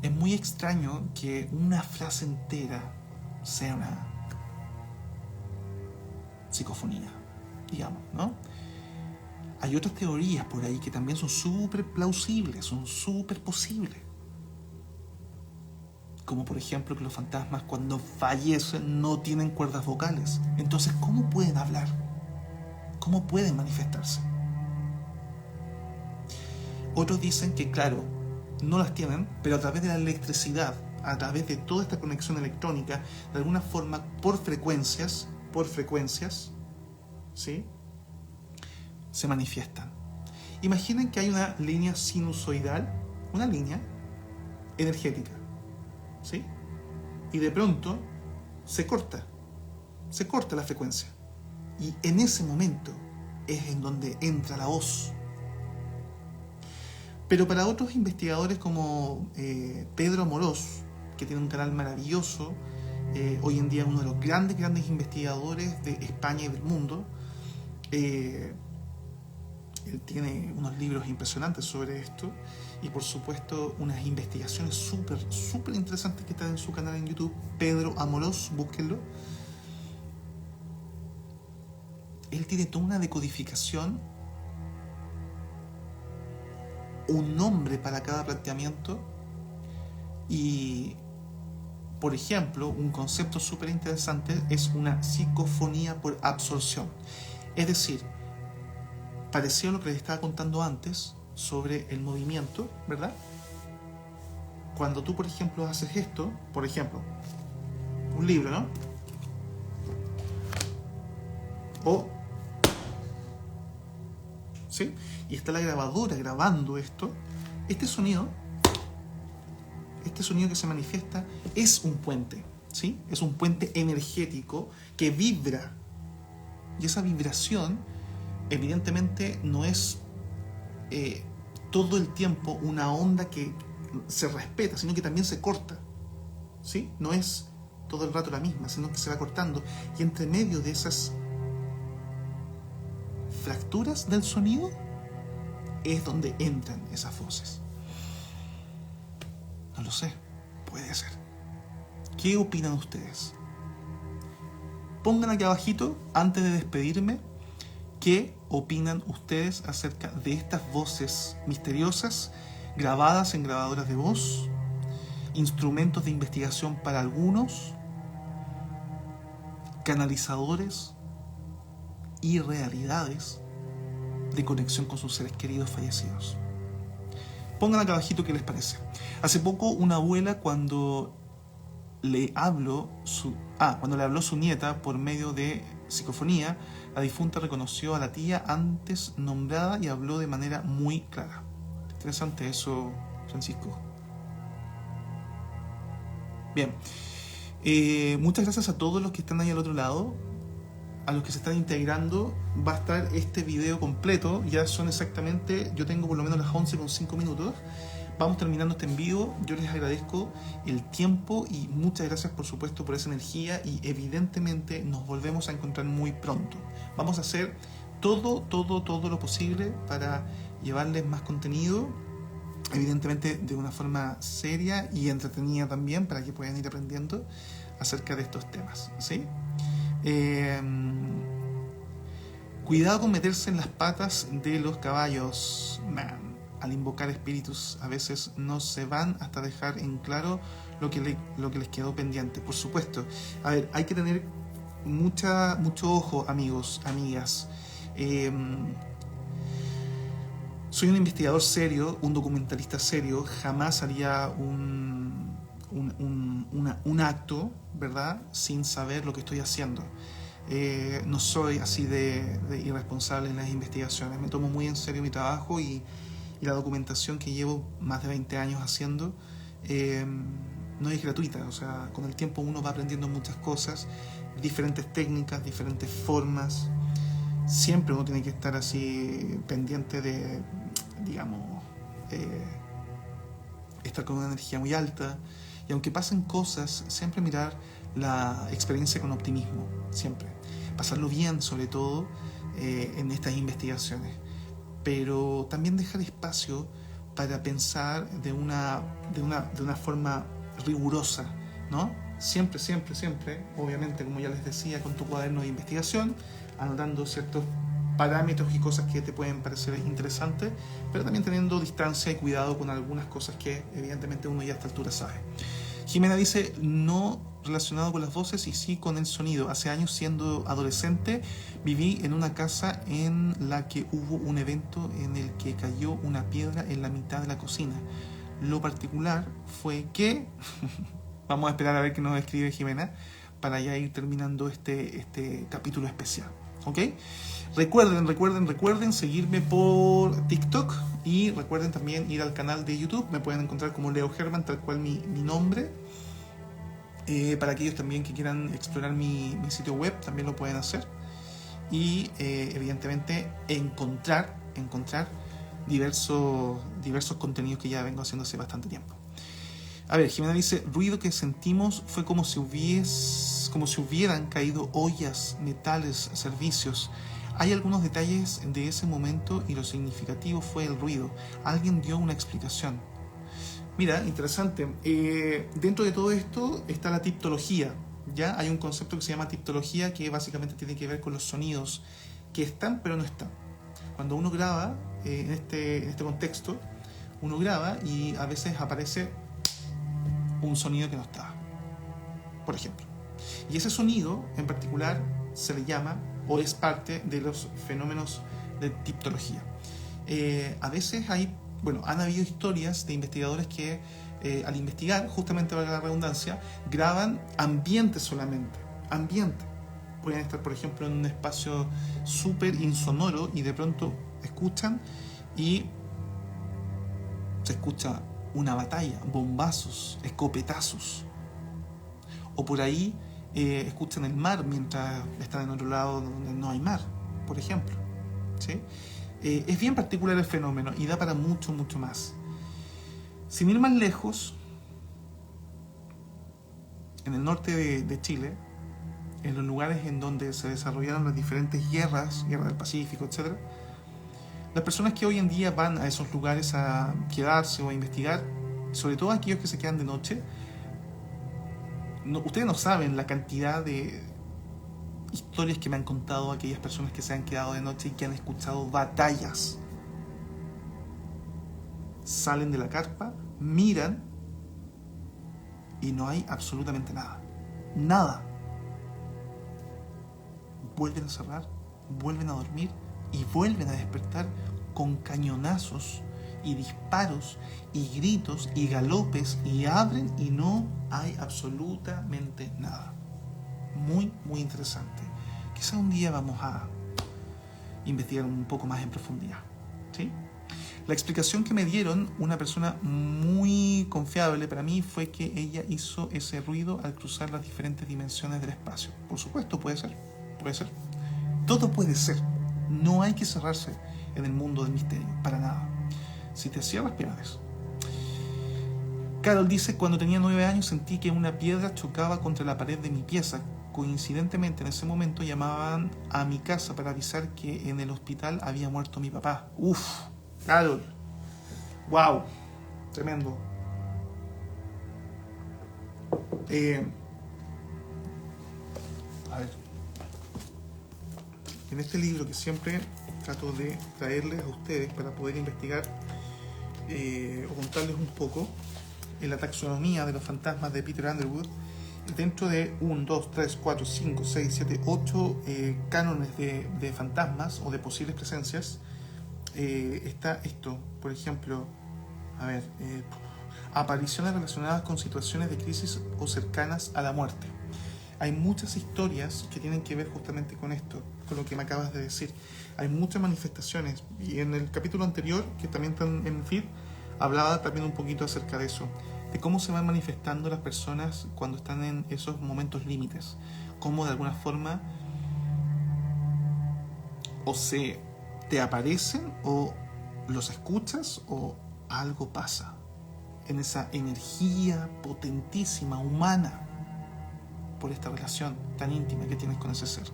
Es muy extraño que una frase entera sea una psicofonía, digamos, ¿no? Hay otras teorías por ahí que también son súper plausibles, son súper posibles. Como por ejemplo que los fantasmas cuando fallecen no tienen cuerdas vocales. Entonces, ¿cómo pueden hablar? ¿Cómo pueden manifestarse? Otros dicen que, claro, no las tienen, pero a través de la electricidad, a través de toda esta conexión electrónica, de alguna forma, por frecuencias, ¿sí?, se manifiestan. Imaginen que hay una línea sinusoidal, una línea energética, ¿sí? Y de pronto se corta la frecuencia. Y en ese momento es en donde entra la voz. Pero para otros investigadores como Pedro Amorós, que tiene un canal maravilloso, hoy en día uno de los grandes investigadores de España y del mundo, él tiene unos libros impresionantes sobre esto y por supuesto unas investigaciones súper interesantes que están en su canal en YouTube, Pedro Amorós, búsquenlo. Él tiene toda una decodificación, un nombre para cada planteamiento y, por ejemplo, un concepto súper interesante es una psicofonía por absorción. Es decir, parecido a lo que les estaba contando antes sobre el movimiento, ¿verdad? Cuando tú, por ejemplo, haces esto, por ejemplo, un libro, ¿no? ¿Sí? Y está la grabadora grabando esto. Este sonido que se manifiesta es un puente, ¿sí? Es un puente energético que vibra. Y esa vibración, evidentemente, no es todo el tiempo una onda que se respeta, sino que también se corta, ¿sí? No es todo el rato la misma, sino que se va cortando. Y entre medio de esas fracturas del sonido es donde entran esas voces. No lo sé, puede ser. ¿Qué opinan ustedes? Pongan aquí abajito, antes de despedirme, ¿qué opinan ustedes acerca de estas voces misteriosas grabadas en grabadoras de voz, instrumentos de investigación para algunos, canalizadores y realidades de conexión con sus seres queridos fallecidos? Pongan acá abajito qué les parece. Hace poco una abuela, cuando le habló su nieta por medio de psicofonía, la difunta reconoció a la tía antes nombrada y habló de manera muy clara. Interesante eso, Francisco. Bien. Muchas gracias a todos los que están ahí al otro lado, a los que se están integrando. Va a estar este video completo, ya son exactamente, yo tengo por lo menos las 11:05. Vamos terminando este en vivo. Yo les agradezco el tiempo y muchas gracias por supuesto por esa energía, y evidentemente nos volvemos a encontrar muy pronto. Vamos a hacer todo lo posible para llevarles más contenido, evidentemente de una forma seria y entretenida también, para que puedan ir aprendiendo acerca de estos temas, ¿sí? Cuidado con meterse en las patas de los caballos, man. Al invocar espíritus a veces no se van hasta dejar en claro lo que les quedó pendiente. Por supuesto, a ver, hay que tener mucho ojo, amigos, amigas. Soy un investigador serio, un documentalista serio. Jamás haría un acto, ¿verdad?, sin saber lo que estoy haciendo. No soy así de irresponsable en las investigaciones. Me tomo muy en serio mi trabajo, y la documentación que llevo más de 20 años haciendo no es gratuita. O sea, con el tiempo uno va aprendiendo muchas cosas, diferentes técnicas, diferentes formas. Siempre uno tiene que estar así pendiente de, digamos, estar con una energía muy alta. Y aunque pasen cosas, siempre mirar la experiencia con optimismo, siempre. Pasarlo bien, sobre todo, en estas investigaciones. Pero también dejar espacio para pensar de una forma rigurosa, ¿no? Siempre, obviamente, como ya les decía, con tu cuaderno de investigación, anotando ciertos parámetros y cosas que te pueden parecer interesantes, pero también teniendo distancia y cuidado con algunas cosas que evidentemente uno ya a esta altura sabe. Jimena dice, no relacionado con las voces y sí con el sonido. Hace años, siendo adolescente, viví en una casa en la que hubo un evento en el que cayó una piedra en la mitad de la cocina. Lo particular fue que... Vamos a esperar a ver qué nos escribe Jimena para ya ir terminando este capítulo especial, ¿ok? Recuerden seguirme por TikTok, y recuerden también ir al canal de YouTube. Me pueden encontrar como Leo Herman, tal cual mi nombre. Para aquellos también que quieran explorar mi sitio web, también lo pueden hacer. Y evidentemente encontrar diversos contenidos que ya vengo haciendo hace bastante tiempo. A ver, Jimena dice, ruido que sentimos fue como si hubieran caído ollas, metales, servicios. Hay algunos detalles de ese momento y lo significativo fue el ruido. Alguien dio una explicación. Mira, interesante. Dentro de todo esto está la tiptología. ¿Ya? Hay un concepto que se llama tiptología, que básicamente tiene que ver con los sonidos que están pero no están. Cuando uno graba, en este contexto, uno graba y a veces aparece un sonido que no está, por ejemplo. Y ese sonido en particular se le llama, o es parte de los fenómenos de tiptología. A veces han habido historias de investigadores que al investigar, justamente para la redundancia, graban ambiente solamente. Ambiente. Pueden estar, por ejemplo, en un espacio súper insonoro y de pronto escuchan y se escucha una batalla, bombazos, escopetazos. O por ahí escuchan el mar mientras están en otro lado donde no hay mar, por ejemplo. ¿Sí? Es bien particular el fenómeno y da para mucho más. Sin ir más lejos, en el norte de Chile, en los lugares en donde se desarrollaron las diferentes guerras, guerra del Pacífico, etc., las personas que hoy en día van a esos lugares a quedarse o a investigar, sobre todo aquellos que se quedan de noche, ustedes no saben la cantidad de historias que me han contado aquellas personas que se han quedado de noche y que han escuchado batallas. Salen de la carpa, miran y no hay absolutamente nada. Nada. Vuelven a cerrar, vuelven a dormir y vuelven a despertar con cañonazos y disparos y gritos y galopes, y abren y no hay absolutamente nada. Muy interesante. Quizá un día vamos a investigar un poco más en profundidad, ¿sí? La explicación que me dieron una persona muy confiable para mí fue que ella hizo ese ruido al cruzar las diferentes dimensiones del espacio. Por supuesto, puede ser. Todo puede ser. No hay que cerrarse en el mundo del misterio, para nada. Si te cierras, pierdes. Carol dice, cuando tenía 9 años sentí que una piedra chocaba contra la pared de mi pieza. Coincidentemente, en ese momento llamaban a mi casa para avisar que en el hospital había muerto mi papá. Uf, Carol. Wow, tremendo. A ver. En este libro que siempre trato de traerles a ustedes para poder investigar o contarles un poco, en la taxonomía de los fantasmas de Peter Underwood, dentro de 1, 2, 3, 4, 5, 6, 7, 8 cánones de fantasmas o de posibles presencias, está esto, por ejemplo, apariciones relacionadas con situaciones de crisis o cercanas a la muerte. Hay muchas historias que tienen que ver justamente con esto, con lo que me acabas de decir. Hay muchas manifestaciones, y en el capítulo anterior, que también está en el feed, hablaba también un poquito acerca de eso, de cómo se van manifestando las personas cuando están en esos momentos límites, cómo de alguna forma o se te aparecen o los escuchas o algo pasa en esa energía potentísima, humana, por esta relación tan íntima que tienes con ese ser.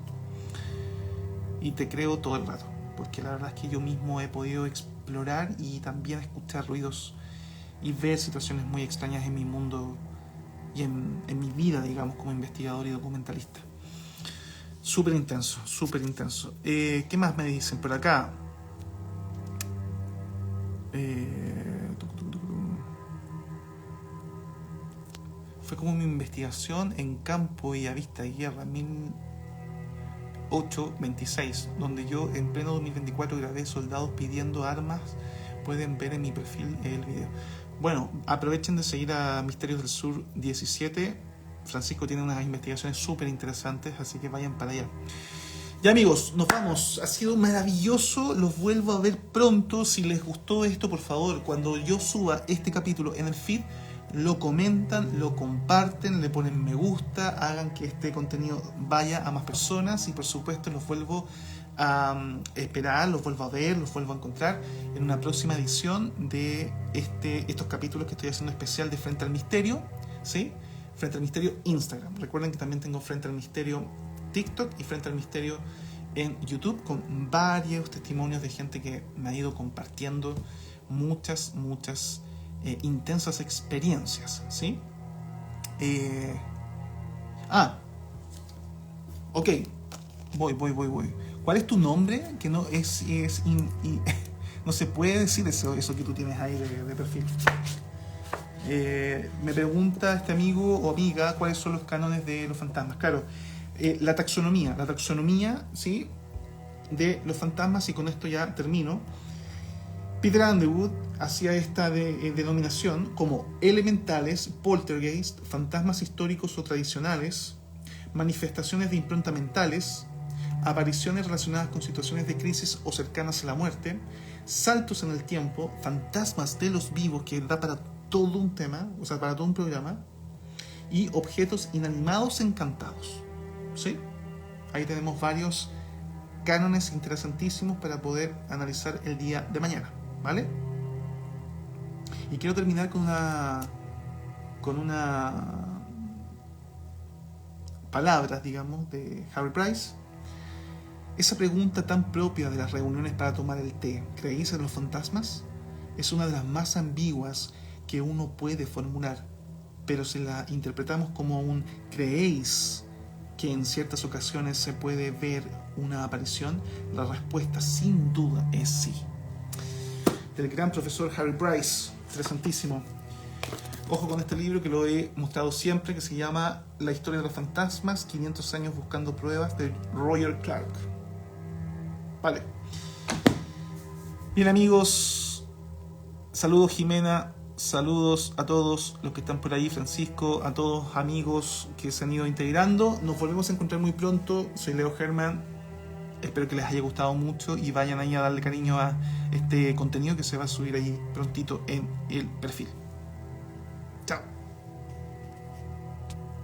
Y te creo todo el rato, porque la verdad es que yo mismo he podido explorar y también escuchar ruidos y ver situaciones muy extrañas en mi mundo y en mi vida, digamos, como investigador y documentalista. Súper intenso, súper intenso. ¿Qué más me dicen por acá? Fue como mi investigación en campo y a vista de guerra 1826, donde yo en pleno 2024 grabé soldados pidiendo armas. Pueden ver en mi perfil el video. Bueno, aprovechen de seguir a Misterios del Sur 17. Francisco tiene unas investigaciones súper interesantes, así que vayan para allá. Ya amigos, nos vamos. Ha sido maravilloso. Los vuelvo a ver pronto. Si les gustó esto, por favor, cuando yo suba este capítulo en el feed, lo comentan, lo comparten, le ponen me gusta, hagan que este contenido vaya a más personas y por supuesto los vuelvo a esperar, los vuelvo a ver, los vuelvo a encontrar en una próxima edición de estos capítulos que estoy haciendo especial de Frente al Misterio, ¿sí? Frente al Misterio Instagram. Recuerden que también tengo Frente al Misterio TikTok y Frente al Misterio en YouTube, con varios testimonios de gente que me ha ido compartiendo muchas intensas experiencias, ¿sí? Ok, voy. ¿Cuál es tu nombre? Que no no se puede decir eso que tú tienes ahí de perfil. Me pregunta este amigo o amiga cuáles son los cánones de los fantasmas. Claro, la taxonomía, ¿sí? De los fantasmas, y con esto ya termino. Peter Underwood hacía esta denominación como elementales, poltergeist, fantasmas históricos o tradicionales, manifestaciones de impronta mentales, apariciones relacionadas con situaciones de crisis o cercanas a la muerte, saltos en el tiempo, fantasmas de los vivos, que da para todo un tema, o sea, para todo un programa, y objetos inanimados encantados, ¿sí? Ahí tenemos varios cánones interesantísimos para poder analizar el día de mañana, ¿vale? Y quiero terminar con una palabras, digamos, de Harry Price. Esa pregunta tan propia de las reuniones para tomar el té, ¿creéis en los fantasmas?, es una de las más ambiguas que uno puede formular, pero si la interpretamos como un ¿creéis que en ciertas ocasiones se puede ver una aparición?, la respuesta sin duda es sí. Del gran profesor Harry Price, interesantísimo. Ojo con este libro que lo he mostrado siempre, que se llama La historia de los fantasmas, 500 años buscando pruebas, de Roger Clark. Vale. Bien amigos, saludos Jimena, saludos a todos los que están por ahí, Francisco, a todos amigos que se han ido integrando. Nos volvemos a encontrar muy pronto. Soy Leo Herman. espero que les haya gustado mucho y vayan ahí a darle cariño a este contenido que se va a subir ahí prontito en el perfil.